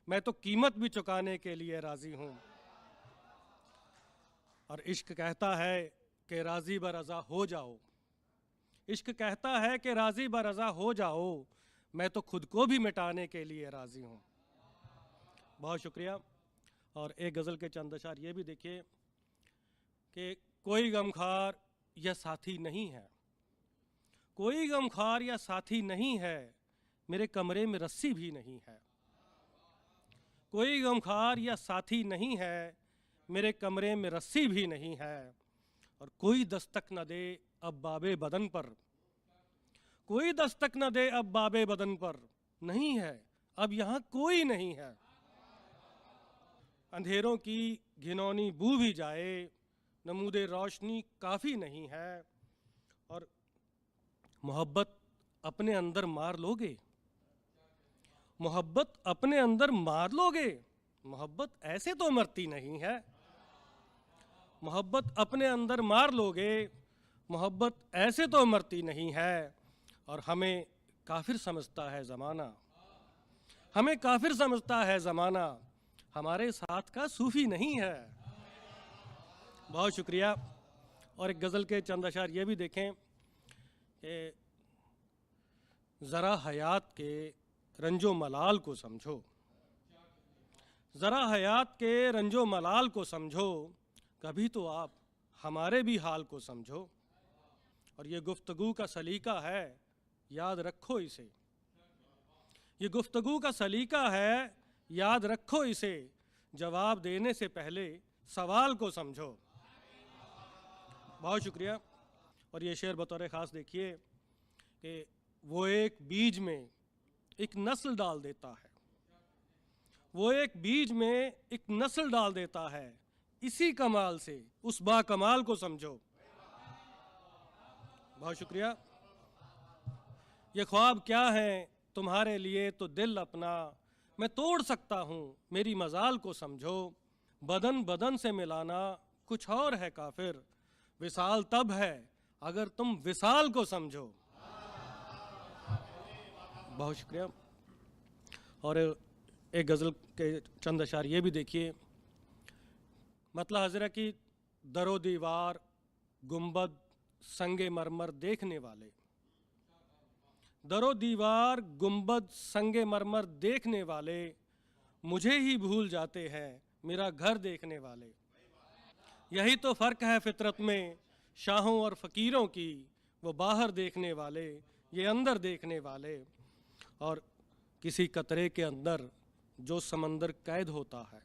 मैं तो कीमत भी चुकाने के लिए राज़ी हूँ। और इश्क कहता है कि राज़ी बरज़ा हो जाओ, इश्क कहता है कि राज़ी बरज़ा हो जाओ, मैं तो खुद को भी मिटाने के लिए राज़ी हूँ। बहुत शुक्रिया। और एक गज़ल के चंद अशार ये भी देखिए कि कोई गमखार या साथी नहीं है, कोई गमखार या साथी नहीं है, मेरे कमरे में रस्सी भी नहीं है। कोई गमखार या साथी नहीं है, मेरे कमरे में रस्सी भी नहीं है। और कोई दस्तक न दे अब बाबे बदन पर, कोई दस्तक न दे अब बाबे बदन पर, नहीं है अब यहाँ कोई नहीं है। अंधेरों की घिनौनी बू भी जाए, नमूदे रोशनी काफ़ी नहीं है। और मोहब्बत अपने अंदर मार लोगे, मोहब्बत अपने अंदर मार लोगे, मोहब्बत ऐसे तो मरती नहीं है। मोहब्बत अपने अंदर मार लोगे, मोहब्बत ऐसे तो मरती नहीं है। और हमें काफिर समझता है ज़माना, हमें काफिर समझता है ज़माना, हमारे साथ का सूफी नहीं है। बहुत शुक्रिया। और एक गज़ल के चंद अशार ये भी देखें कि ज़रा हयात के रंजो मलाल को समझो, ज़रा हयात के रंजो मलाल को समझो, कभी तो आप हमारे भी हाल को समझो। और ये गुफ्तगू का सलीका है, याद रखो इसे, ये गुफ्तगू का सलीका है, याद रखो इसे, जवाब देने से पहले सवाल को समझो। बहुत शुक्रिया। और ये शेर बतौर ख़ास देखिए कि वो एक बीज में एक नस्ल डाल देता है, वो एक बीज में एक नस्ल डाल देता है, इसी कमाल से उस बाकमाल को समझो। बहुत शुक्रिया। ये ख्वाब क्या है तुम्हारे लिए तो दिल अपना मैं तोड़ सकता हूँ, मेरी मजाल को समझो। बदन बदन से मिलाना कुछ और है काफिर, विसाल तब है अगर तुम विसाल को समझो। बहुत शुक्रिया। और एक गज़ल के चंद अशार ये भी देखिए। मतलब हज़रा की दरो दीवार गुंबद संगे मरमर देखने वाले, दरो दीवार गुंबद संगे मरमर देखने वाले, मुझे ही भूल जाते हैं मेरा घर देखने वाले। यही तो फ़र्क है फितरत में शाहों और फ़कीरों की, वो बाहर देखने वाले ये अंदर देखने वाले। और किसी कतरे के अंदर जो समंदर कैद होता है,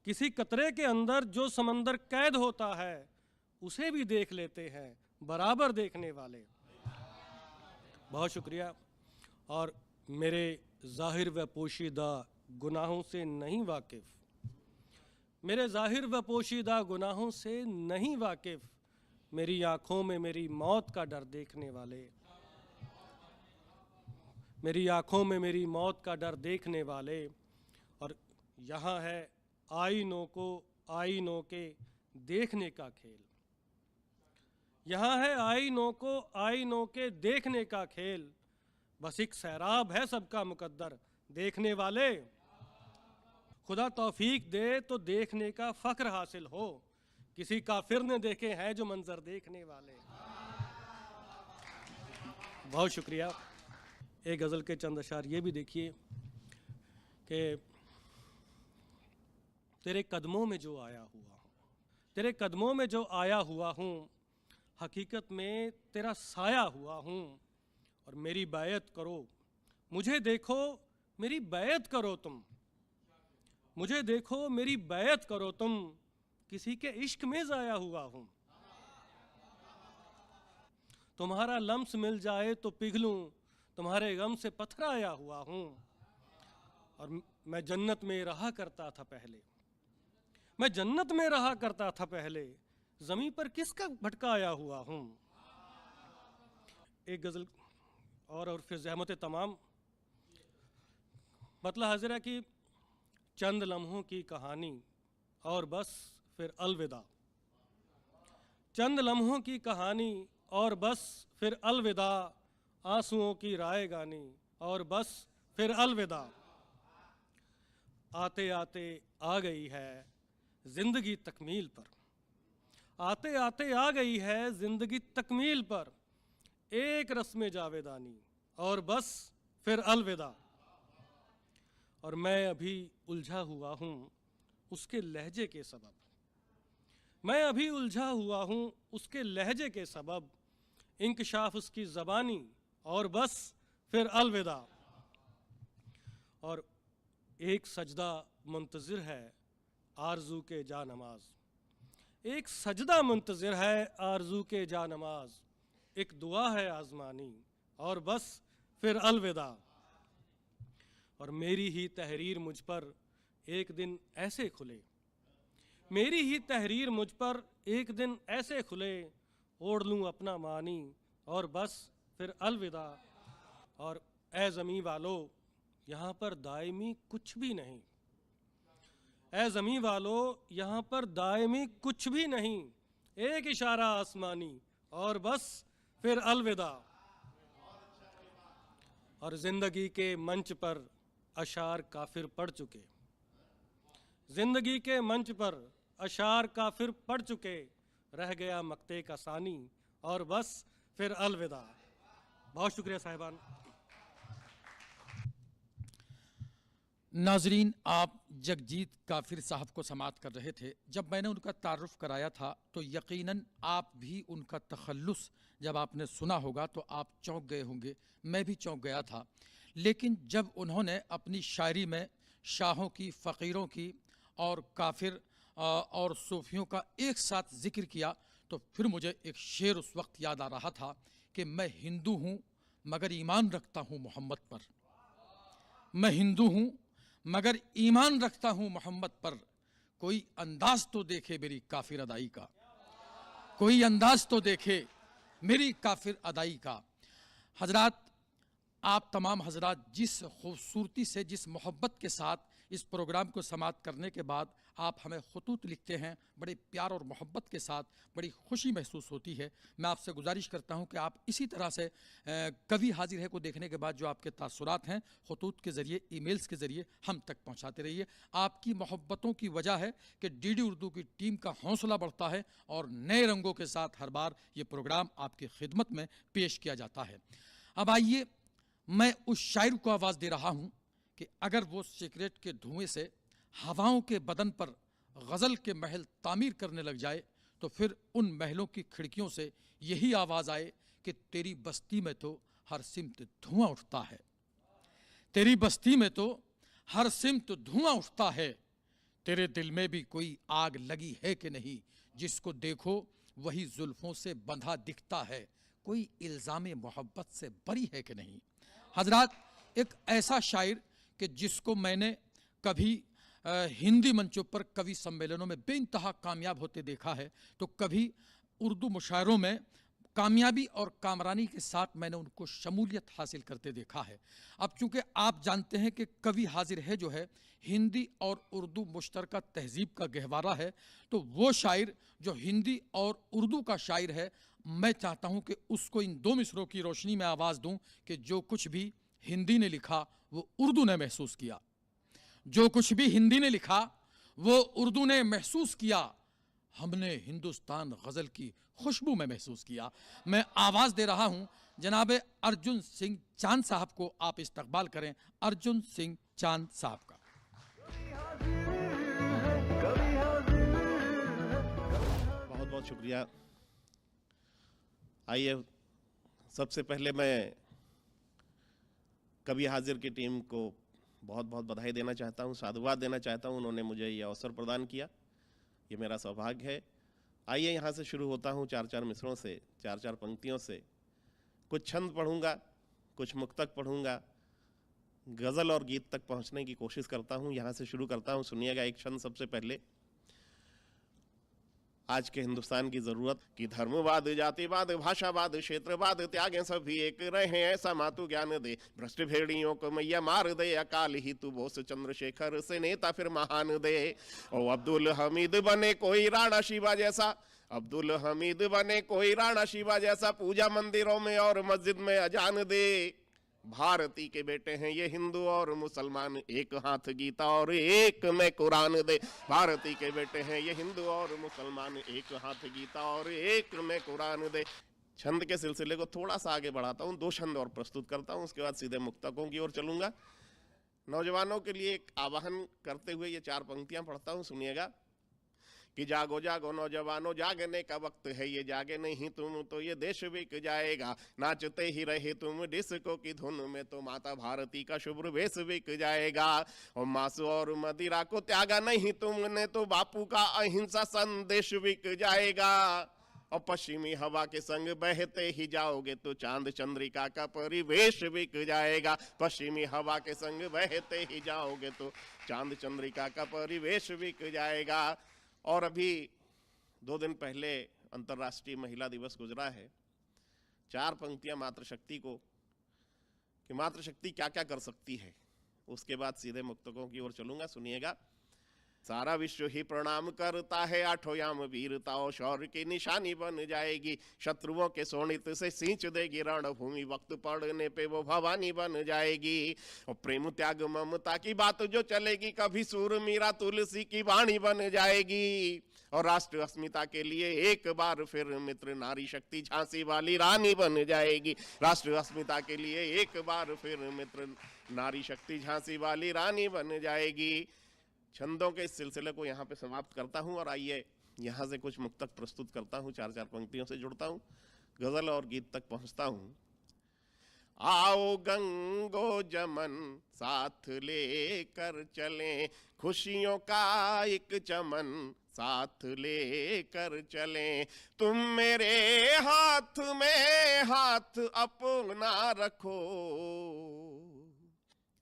किसी कतरे के अंदर जो समंदर कैद होता है, उसे भी देख लेते हैं बराबर देखने वाले। बहुत शुक्रिया। और मेरे ज़ाहिर व पोशीदा गुनाहों से नहीं वाकिफ़, मेरे ज़ाहिर व पोशीदा गुनाहों से नहीं वाकिफ़, मेरी आँखों में मेरी मौत का डर देखने वाले, मेरी आँखों में मेरी मौत का डर देखने वाले। और यहाँ है आईनों को आईनों के देखने का खेल, यहाँ है आईनों को आईनों के देखने का खेल, बस एक सैराब है सबका मुकद्दर देखने वाले। खुदा तौफीक दे तो देखने का फ़ख्र हासिल हो, किसी काफिर ने देखे हैं जो मंजर देखने वाले। बहुत शुक्रिया। एक गज़ल के चंद अशार ये भी देखिए कि तेरे कदमों में जो आया हुआ हूँ, तेरे कदमों में जो आया हुआ हूँ, हकीकत में तेरा साया हुआ हूँ। और मेरी बैत करो, मुझे देखो मेरी बैत करो तुम, मुझे देखो मेरी बैत करो तुम, किसी के इश्क में ज़ाया हुआ हूँ। तुम्हारा लम्स मिल जाए तो पिघलूँ, तुम्हारे गम से पथराया हुआ हूँ। और मैं जन्नत में रहा करता था पहले, मैं जन्नत में रहा करता था पहले, ज़मीं पर किसका भटकाया हुआ हूँ। एक गज़ल और फिर ज़हमत तमाम। मतलब हज़रा की चंद लम्हों की कहानी और बस फिर अलविदा, चंद लम्हों की कहानी और बस फिर अलविदा, आंसुओं की राय गानी और बस फिर अलविदा। आते आते आ गई है ज़िंदगी तकमील पर, आते आते आ गई है ज़िंदगी तकमील पर, एक रस्म जावेदानी और बस फिर अलविदा। और मैं अभी उलझा हुआ हूँ उसके लहजे के सबब, मैं अभी उलझा हुआ हूँ उसके लहजे के सबब, इंकशाफ उसकी ज़बानी और बस फिर अलविदा। और एक सजदा मुंतज़िर है आरज़ू के जा नमाज, एक सजदा मुंतज़िर है आरज़ू के जा नमाज, एक दुआ है आज़मानी और बस फिर अलविदा। और मेरी ही तहरीर मुझ पर एक दिन ऐसे खुले, मेरी ही तहरीर मुझ पर एक दिन ऐसे खुले, ओढ़ लूँ अपना मानी और बस फिर अलविदा। और ए ज़मीं वालो, यहाँ पर दायमी कुछ भी नहीं, ए ज़मीं वालों, यहाँ पर दायमी कुछ भी नहीं, एक इशारा आसमानी और बस फिर अलविदा। और जिंदगी के मंच पर अशार काफिर पढ़ चुके, जिंदगी के मंच पर अशार काफिर पढ़ चुके, रह गया मक्ते का सानी और बस फिर अलविदा। बहुत शुक्रिया साहिबान। नाजरीन, आप जगजीत काफिर साहब को समाअत कर रहे थे। जब मैंने उनका तारुफ कराया था तो यकीनन आप भी उनका तखल्लुस जब आपने सुना होगा तो आप चौंक गए होंगे, मैं भी चौंक गया था। लेकिन जब उन्होंने अपनी शायरी में शाहों की, फ़कीरों की और काफिर और सूफियों का एक साथ जिक्र किया तो फिर मुझे एक शेर उस वक्त याद आ रहा था कि मैं हिंदू हूँ मगर ईमान रखता हूँ मोहम्मद पर। मैं हिंदू हूँ मगर ईमान रखता हूँ मोहम्मद पर। कोई अंदाज तो देखे मेरी काफिर अदाई का, कोई अंदाज तो देखे मेरी काफिर अदाई का। हजरात, आप तमाम हजरात जिस खूबसूरती से, जिस मोहब्बत के साथ इस प्रोग्राम को समाप्त करने के बाद आप हमें खतूत लिखते हैं, बड़े प्यार और मोहब्बत के साथ, बड़ी खुशी महसूस होती है। मैं आपसे गुजारिश करता हूं कि आप इसी तरह से कवि हाजिर है को देखने के बाद जो आपके तासुरात हैं खतूत के ज़रिए, ईमेल्स के ज़रिए हम तक पहुंचाते रहिए। आपकी मोहब्बतों की वजह है कि डीडी उर्दू की टीम का हौसला बढ़ता है और नए रंगों के साथ हर बार ये प्रोग्राम आपकी खिदमत में पेश किया जाता है। अब आइए, मैं उस शायर को आवाज़ दे रहा हूँ कि अगर वो सिगरेट के धुएं से हवाओं के बदन पर गज़ल के महल तामीर करने लग जाए तो फिर उन महलों की खिड़कियों से यही आवाज़ आए कि तेरी बस्ती में तो हर सिमत धुआं उठता है, तेरी बस्ती में तो हर सिमत धुआं उठता है, तेरे दिल में भी कोई आग लगी है कि नहीं, जिसको देखो वही जुल्फों से बंधा दिखता है, कोई इल्ज़ाम मोहब्बत से बरी है कि नहीं। हजरात, एक ऐसा शायर कि जिसको मैंने कभी हिंदी मंचों पर कवि सम्मेलनों में बेइंतहा कामयाब होते देखा है तो कभी उर्दू मुशायरों में कामयाबी और कामरानी के साथ मैंने उनको शमूलियत हासिल करते देखा है। अब चूंकि आप जानते हैं कि कवि हाजिर है जो है हिंदी और उर्दू मुश्तरका तहजीब का गहवारा है, तो वो शायर जो हिंदी और उर्दू का शायर है, मैं चाहता हूं कि उसको इन दो मिसरों की रोशनी में आवाज़ दूं कि जो कुछ भी हिंदी ने लिखा वो उर्दू ने महसूस किया, जो कुछ भी हिंदी ने लिखा वो उर्दू ने महसूस किया, हमने हिंदुस्तान गज़ल की खुशबू में महसूस किया। मैं आवाज़ दे रहा हूं जनाब अर्जुन सिंह चांद साहब को, आप इस्तकबाल करें अर्जुन सिंह चांद साहब का। बहुत बहुत शुक्रिया। आइए, सबसे पहले मैं कवि हाजिर की टीम को बहुत बहुत बधाई देना चाहता हूं, साधुवाद देना चाहता हूं। उन्होंने मुझे ये अवसर प्रदान किया, ये मेरा सौभाग्य है। आइए, यहाँ से शुरू होता हूँ चार चार मिसरों से, चार चार पंक्तियों से। कुछ छंद पढ़ूंगा, कुछ मुक्तक पढ़ूंगा, गज़ल और गीत तक पहुँचने की कोशिश करता हूँ। यहाँ से शुरू करता हूँ, सुनिएगा एक छंद सबसे पहले। आज के हिंदुस्तान की जरूरत कि धर्मवाद, जातिवाद, भाषावाद, क्षेत्रवाद त्यागें सभी एक रहे, ऐसा मातु ज्ञान दे, भ्रष्ट भेड़ियों को मैया मार दे, अकाल ही तू बोस चंद्रशेखर से नेता फिर महान दे। ओ अब्दुल हमीद बने कोई राणा शिवा जैसा, अब्दुल हमीद बने कोई राणा शिवा जैसा, पूजा मंदिरों में और मस्जिद में अजान दे। भारती के बेटे हैं ये हिंदू और मुसलमान, एक हाथ गीता और एक में कुरान दे। भारती के बेटे हैं ये हिंदू और मुसलमान, एक हाथ गीता और एक में कुरान दे। छंद के सिलसिले को थोड़ा सा आगे बढ़ाता हूँ, दो छंद और प्रस्तुत करता हूँ, उसके बाद सीधे मुक्तकों की ओर चलूंगा। नौजवानों के लिए एक आवाहन करते हुए ये चार पंक्तियां पढ़ता हूँ, सुनिएगा कि जागो जागो नौजवानों, जागने का वक्त है ये, जागे नहीं तुम तो ये देश बिक जाएगा। नाचते ही रहे तुम डिस्को की धुन में तो माता भारती का शुभ्र वेश बिक जाएगा। और मांस और मदिरा को त्यागा नहीं तुमने तो बापू का अहिंसा संदेश बिक जाएगा। और पश्चिमी हवा के संग बहते ही जाओगे तो चांद चंद्रिका का परिवेश बिक जाएगा। पश्चिमी हवा के संग बहते ही जाओगे तो चांद चंद्रिका का परिवेश बिक जाएगा। और अभी 2 दिन पहले अंतर्राष्ट्रीय महिला दिवस गुजरा है। चार पंक्तियां मातृशक्ति को, कि मातृशक्ति क्या क्या कर सकती है, उसके बाद सीधे मुक्तकों की ओर चलूंगा, सुनिएगा। सारा विश्व ही प्रणाम करता है, आठों याम वीरता और शौर्य की निशानी बन जाएगी। शत्रुओं के शोणित से सींच देगी रणभूमि, वक्त पड़ने पे वो भवानी बन जाएगी। और प्रेम त्याग ममता की बात जो चलेगी, कभी सूर मीरा तुलसी की वाणी बन जाएगी। और राष्ट्र अस्मिता के लिए एक बार फिर मित्र नारी शक्ति झांसी वाली रानी बन जाएगी। राष्ट्र अस्मिता के लिए एक बार फिर मित्र नारी शक्ति झांसी वाली रानी बन जाएगी। छंदों के इस सिलसिले को यहाँ पे समाप्त करता हूँ और आइए यहाँ से कुछ मुक्तक प्रस्तुत करता हूँ, चार चार पंक्तियों से जुड़ता हूँ, गजल और गीत तक पहुँचता हूँ। आओ गंगो जमन साथ लेकर चलें, खुशियों का एक चमन साथ लेकर चलें। तुम मेरे हाथ में हाथ अपना रखो,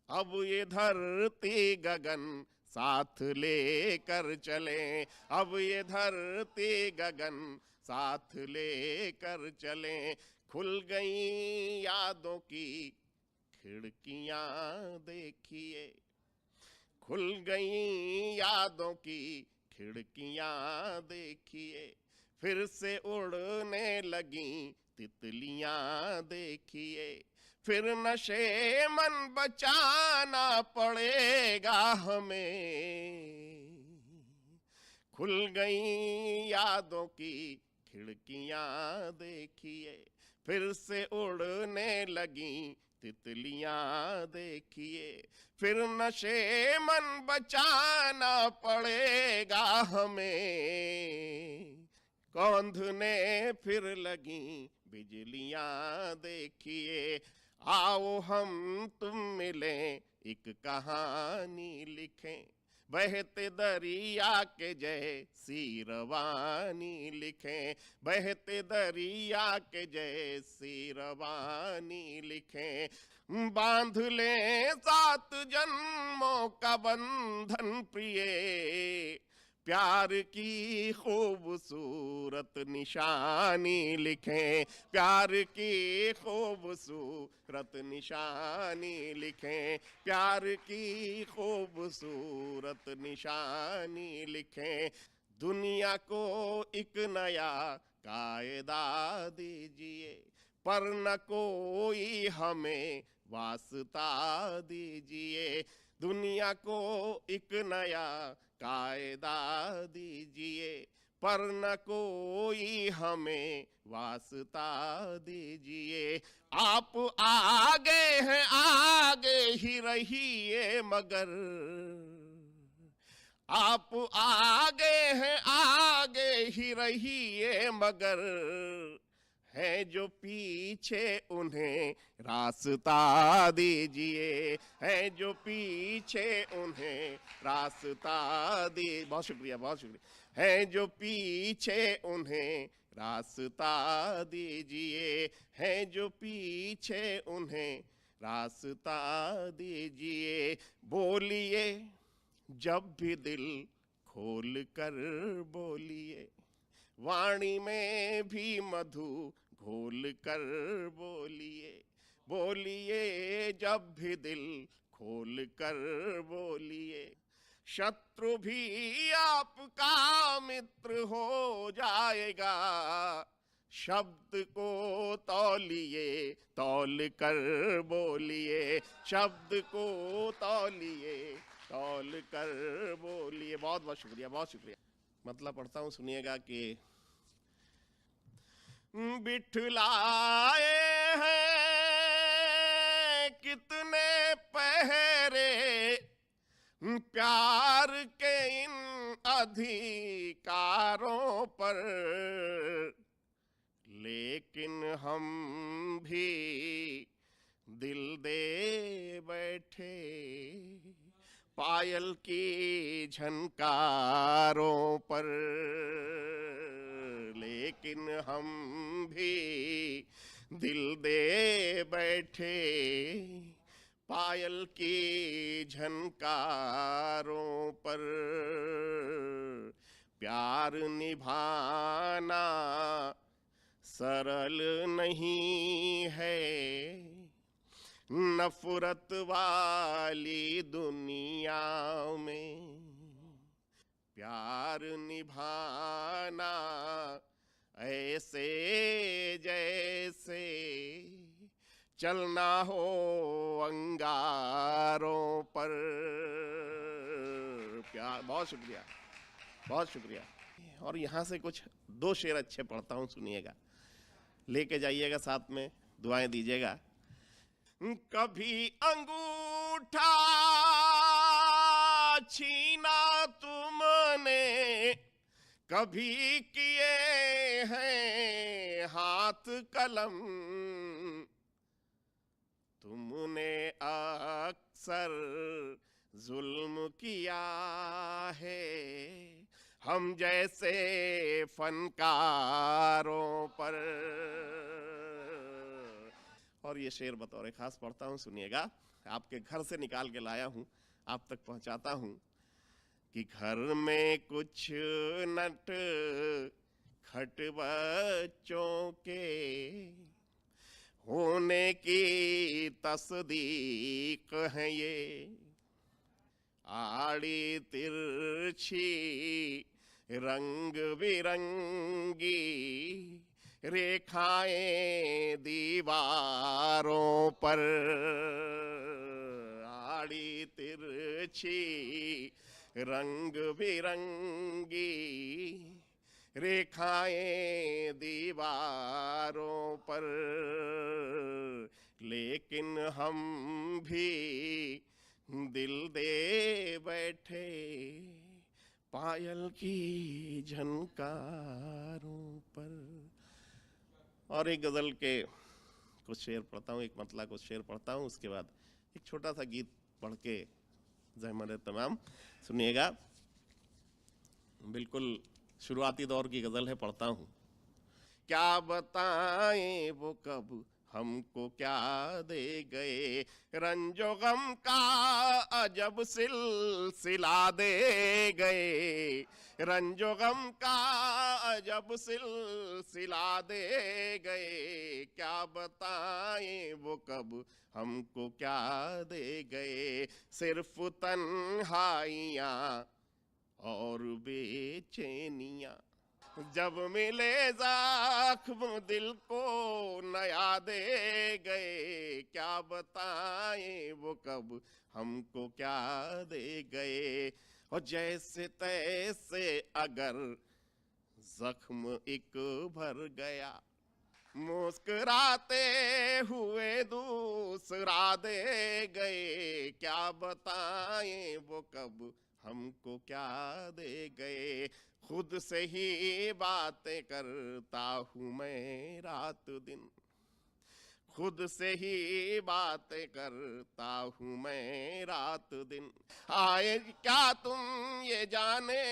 अब ये धरती गगन साथ लेकर चलें। अब ये धरती गगन साथ लेकर चलें। खुल गई यादों की खिड़कियां देखिए, खुल गई यादों की खिड़कियां देखिए। फिर से उड़ने लगी तितलियां देखिए। फिर नशे मन बचाना पड़ेगा हमें। खुल गई यादों की खिड़कियां देखिए। फिर से उड़ने लगी तितलियां देखिए। फिर नशे मन बचाना पड़ेगा हमें। कौंधने फिर लगी बिजलियां देखिए। आओ हम तुम मिलें, एक कहानी लिखें। बहते दरिया के जैसी रवानी लिखें। बहते दरिया के जैसी रवानी लिखें। बांध लें 7 जन्मों का बंधन प्रिय। प्यार की खूबसूरत निशानी लिखें। प्यार की खूबसूरत निशानी लिखें। प्यार की खूबसूरत निशानी लिखें। दुनिया को एक नया कायदा दीजिए, पर न कोई हमें वास्ता दीजिए। दुनिया को एक नया कायदा दीजिए, पर न कोई हमें वास्ता दीजिए। आप आगे हैं आगे ही रहिए मगर, आप आगे हैं आगे ही रहिए मगर, है जो पीछे उन्हें रास्ता दीजिए। है जो पीछे उन्हें रास्ता दी। बहुत शुक्रिया, बहुत शुक्रिया। है जो पीछे उन्हें रास्ता दीजिए। है जो पीछे उन्हें रास्ता दीजिए। बोलिए जब भी दिल खोल कर बोलिए। वाणी में भी मधु घोल कर बोलिए। बोलिए जब भी दिल खोल कर बोलिए। शत्रु भी आपका मित्र हो जाएगा। शब्द को तौलिए तौल कर बोलिए। शब्द को तौलिए तौल कर बोलिए। बहुत बहुत शुक्रिया, बहुत शुक्रिया। मतलब पढ़ता हूँ, सुनिएगा कि बिठलाए हैं कितने पहरे प्यार के इन अधिकारों पर, लेकिन हम भी दिल दे बैठे पायल की झनकारों पर। लेकिन हम भी दिल दे बैठे पायल की झनकारों पर। प्यार निभाना सरल नहीं है नफरत वाली दुनिया में। प्यार निभाना ऐसे जैसे चलना हो अंगारों पर। प्यार, बहुत शुक्रिया, बहुत शुक्रिया। और यहाँ से कुछ 2 शेर अच्छे पढ़ता हूँ, सुनिएगा, लेके जाइएगा, साथ में दुआएं दीजिएगा। कभी अंगूठा छीना तुमने, कभी किए हैं हाथ कलम, तुमने अक्सर जुल्म किया है हम जैसे फनकारों पर। और ये शेर बतौर खास पढ़ता हूँ, सुनिएगा, आपके घर से निकाल के लाया हूँ, आप तक पहुँचाता हूँ। कि घर में कुछ नट खट बच्चों के होने की तस्दीक है ये, आड़ी तिरछी रंग बिरंगी रेखाएं दीवारों पर, आड़ी तिरछी रंग बिरंगी रेखाएं दीवारों पर, लेकिन हम भी दिल दे बैठे पायल की झनकारों पर। और एक गजल के कुछ शेर पढ़ता हूँ, एक मतला कुछ शेर पढ़ता हूँ, उसके बाद एक छोटा सा गीत पढ़ के ज़हमत तमाम सुनिएगा। बिल्कुल शुरुआती दौर की गजल है, पढ़ता हूँ। क्या बताएं वो कब हमको क्या दे गए, रंजो गम का अजब सिलसिला दे गए, रंजो गम का अजब सिलसिला दे गए। क्या बताएं वो कब हमको क्या दे गए, सिर्फ तन्हाइयाँ और बेचैनियाँ, जब मिले ज़ख्म दिल को नया दे गए। क्या बताएं वो कब हमको क्या दे गए, और जैसे तैसे अगर जख्म एक भर गया, मुस्कुराते हुए दूसरा दे गए। क्या बताएं वो कब हमको क्या दे गए, खुद से ही बातें करता हूँ मैं रात दिन, खुद से ही बातें करता हूँ मैं रात दिन। आए क्या तुम ये जाने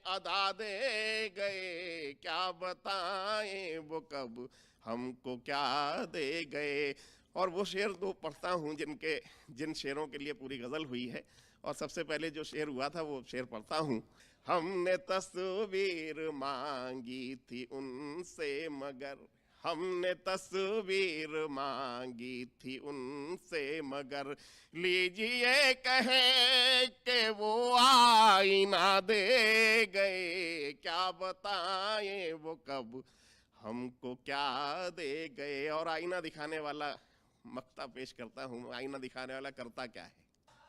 अदा दे गए, क्या बताएं वो कब हमको क्या दे गए। और वो शेर 2 पढ़ता हूँ जिन शेरों के लिए पूरी गज़ल हुई है। और सबसे पहले जो शेर हुआ था वो शेर पढ़ता हूँ। हमने तस्वीर मांगी थी उनसे मगर, हमने तस्वीर मांगी थी उनसे मगर, लीजिए कहे कि वो आईना दे गए। क्या बताएं वो कब हमको क्या दे गए। और आईना दिखाने वाला मक्ता पेश करता हूँ। आईना दिखाने वाला करता क्या है,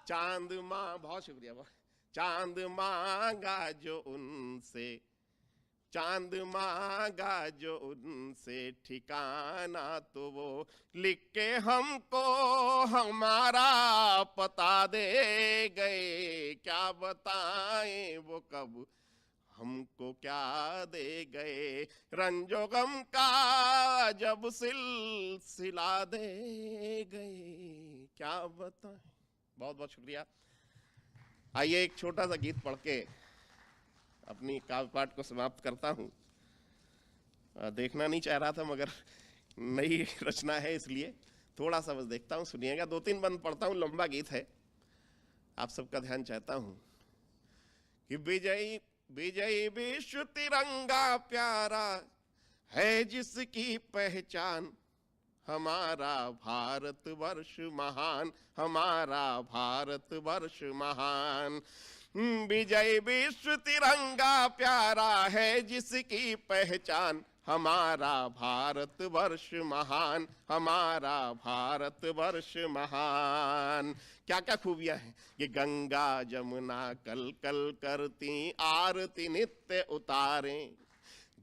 चांद माँ, बहुत शुक्रिया, चांद मांगा जो उनसे, चांद मांगा जो उनसे ठिकाना, तो वो लिख के हमको हमारा पता दे गए। क्या बताएं वो कब हमको क्या दे गए, रंजो गम का जब सिलसिला दे गए। क्या बताएं। बहुत बहुत शुक्रिया। आइए एक छोटा सा गीत पढ़ के अपनी काव्य पाठ को समाप्त करता हूँ। देखना नहीं चाह रहा था मगर नई रचना है इसलिए थोड़ा सा बस देखता हूँ, सुनिएगा। 2-3 बंद पढ़ता हूँ, लंबा गीत है, आप सबका ध्यान चाहता हूँ। कि विजयी विजयी विश्व तिरंगा प्यारा है जिसकी पहचान, हमारा भारत वर्ष महान, हमारा भारत वर्ष महान। विजय विश्व तिरंगा प्यारा है जिसकी पहचान, हमारा भारत वर्ष महान, हमारा भारत वर्ष महान। क्या क्या खूबियां हैं कि गंगा जमुना कल कल करती आरती नित्य उतारें,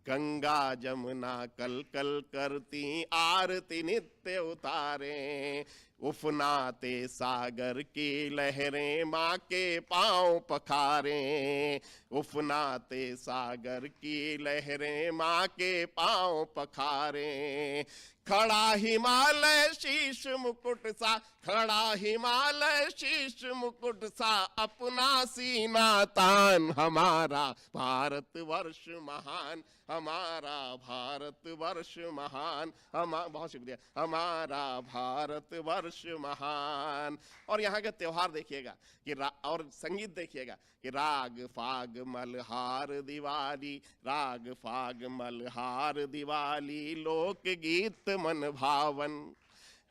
गंगा जमुना कल कल करती आरती नित्य उतारें, उफनाते सागर की लहरें माँ के पांव पखारें, उफनाते सागर की लहरें माँ के पांव पखारें, खड़ा हिमालय शीश मुकुट सा, खड़ा हिमालय शीश मुकुट सा अपना सीना तान, हमारा भारत वर्ष महान, हमारा भारत वर्ष महान, बहुत शुक्रिया, हमारा भारत वर्ष महान। और यहाँ के त्योहार देखिएगा कि और संगीत देखिएगा कि राग फाग मलहार दिवाली, राग फाग मलहार दिवाली, लोक गीत मन भावन,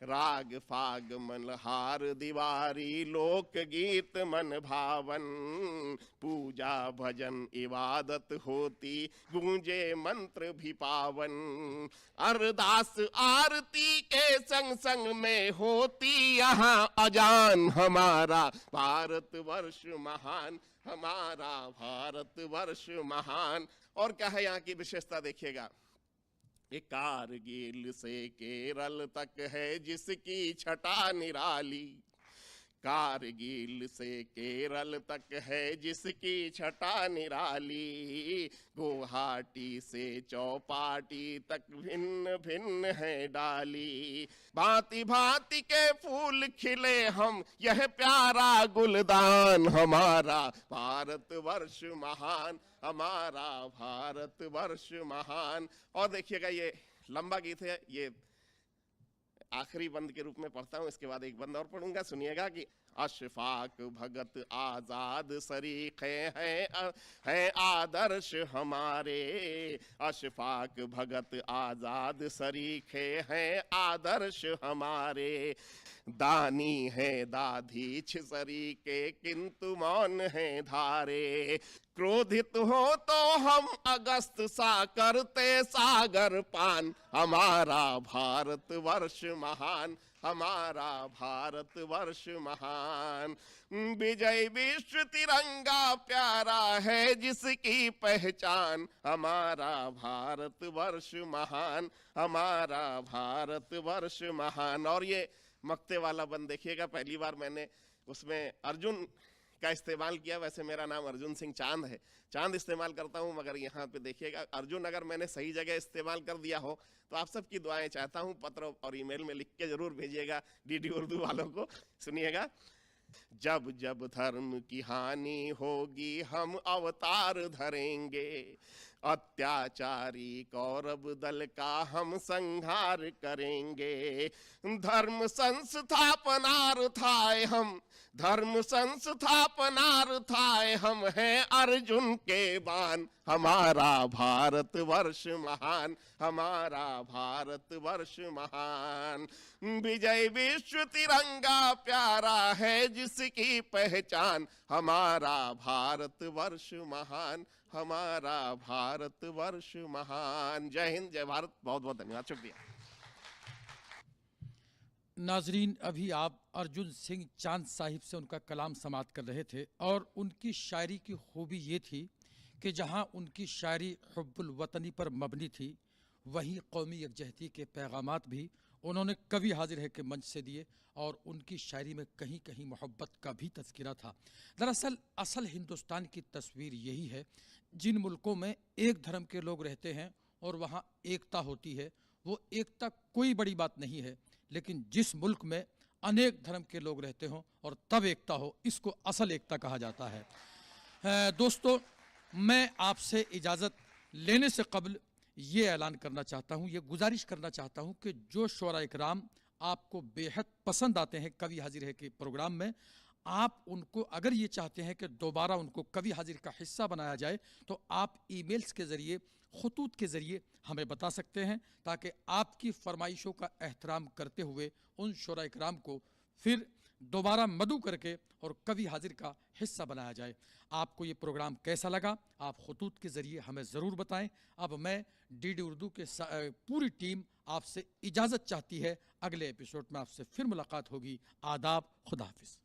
राग फाग मलहार दिवारी लोक गीत मन भावन, पूजा भजन इबादत होती गूंजे मंत्र भी पावन, अरदास आरती के संग संग में होती यहाँ अजान, हमारा भारत वर्ष महान, हमारा भारत वर्ष महान। और क्या है यहाँ की विशेषता देखिएगा, कारगिल से केरल तक है जिसकी छटा निराली, कारगिल से केरल तक है जिसकी छटा निराली, गुवाहाटी से चौपाटी तक भिन्न भिन्न है डाली, भांति भांति के फूल खिले हम यह प्यारा गुलदान, हमारा भारत वर्ष महान, हमारा भारत वर्ष महान। और देखिएगा ये लंबा गीत है, ये आखिरी बंद के रूप में पढ़ता हूं, इसके बाद एक बंद और पढ़ूंगा, सुनिएगा कि अशफाक भगत आजाद सरीखे हैं आदर्श हमारे, अशफाक भगत आजाद सरीखे हैं आदर्श हमारे, दानी है दाधीच सरीके किंतु मौन है धारे, क्रोधित हो तो हम अगस्त सा करते सागर पान, हमारा भारत वर्ष महान, हमारा भारत वर्ष महान। विजय विश्व तिरंगा प्यारा है जिसकी पहचान, हमारा भारत वर्ष महान, हमारा भारत वर्ष महान। और ये मक्ते वाला बंद देखिएगा, पहली बार मैंने उसमें अर्जुन का इस्तेमाल किया, वैसे मेरा नाम अर्जुन सिंह चांद है, चांद इस्तेमाल करता हूं, मगर यहाँ पे देखिएगा अर्जुन अगर मैंने सही जगह इस्तेमाल कर दिया हो तो आप सबकी दुआएं चाहता हूं, पत्र और ईमेल में लिख के जरूर भेजिएगा डीडी उर्दू वालों को। सुनिएगा, जब जब धर्म की हानि होगी हम अवतार धरेंगे, अत्याचारी कौरव दल का हम संहार करेंगे, धर्म संस्थापनार्थाय हम, धर्म संस्थापनार्थाय हम हैं अर्जुन के बाण, हमारा भारत वर्ष महान, हमारा भारत वर्ष महान। विजय विश्व तिरंगा प्यारा है जिसकी पहचान, हमारा भारत वर्ष महान, हमारा भारत वर्ष महान। जय हिंद, जय भारत, बहुत बहुत धन्यवाद, शुक्रिया। नाजरीन, अभी आप अर्जुन सिंह चांद साहिब से उनका कलाम समाअत कर रहे थे, और उनकी शायरी की खूबी ये थी कि जहाँ उनकी शायरी हुब्बुल वतनी पर मबनी थी, वहीं कौमी यकजहती के पैगामात भी उन्होंने कवि हाजिर है के मंच से दिए, और उनकी शायरी में कहीं कहीं मोहब्बत का भी तज़किरा था। दरअसल असल हिंदुस्तान की तस्वीर यही है, जिन मुल्कों में एक धर्म के लोग रहते हैं और वहाँ एकता होती है, वो एकता कोई बड़ी बात नहीं है, लेकिन जिस मुल्क में अनेक धर्म के लोग रहते हों और तब एकता हो, इसको असल एकता कहा जाता है। दोस्तों, मैं आपसे इजाज़त लेने से कबल ये ऐलान करना चाहता हूँ, ये गुजारिश करना चाहता हूँ कि जो शोरा इकराम आपको बेहद पसंद आते हैं कवि हाजिर है के प्रोग्राम में, आप उनको अगर ये चाहते हैं कि दोबारा उनको कवि हाजिर का हिस्सा बनाया जाए, तो आप ईमेल्स के ज़रिए, खतूत के ज़रिए हमें बता सकते हैं, ताकि आपकी फरमाइशों का एहतराम करते हुए उन शोरा इकराम को फिर दोबारा मधु करके और कवि हाजिर का हिस्सा बनाया जाए। आपको ये प्रोग्राम कैसा लगा आप खतूत के ज़रिए हमें ज़रूर बताएं। अब मैं डीडी उर्दू के पूरी टीम आपसे इजाज़त चाहती है। अगले एपिसोड में आपसे फिर मुलाकात होगी। आदाब, खुदा हाफिज़।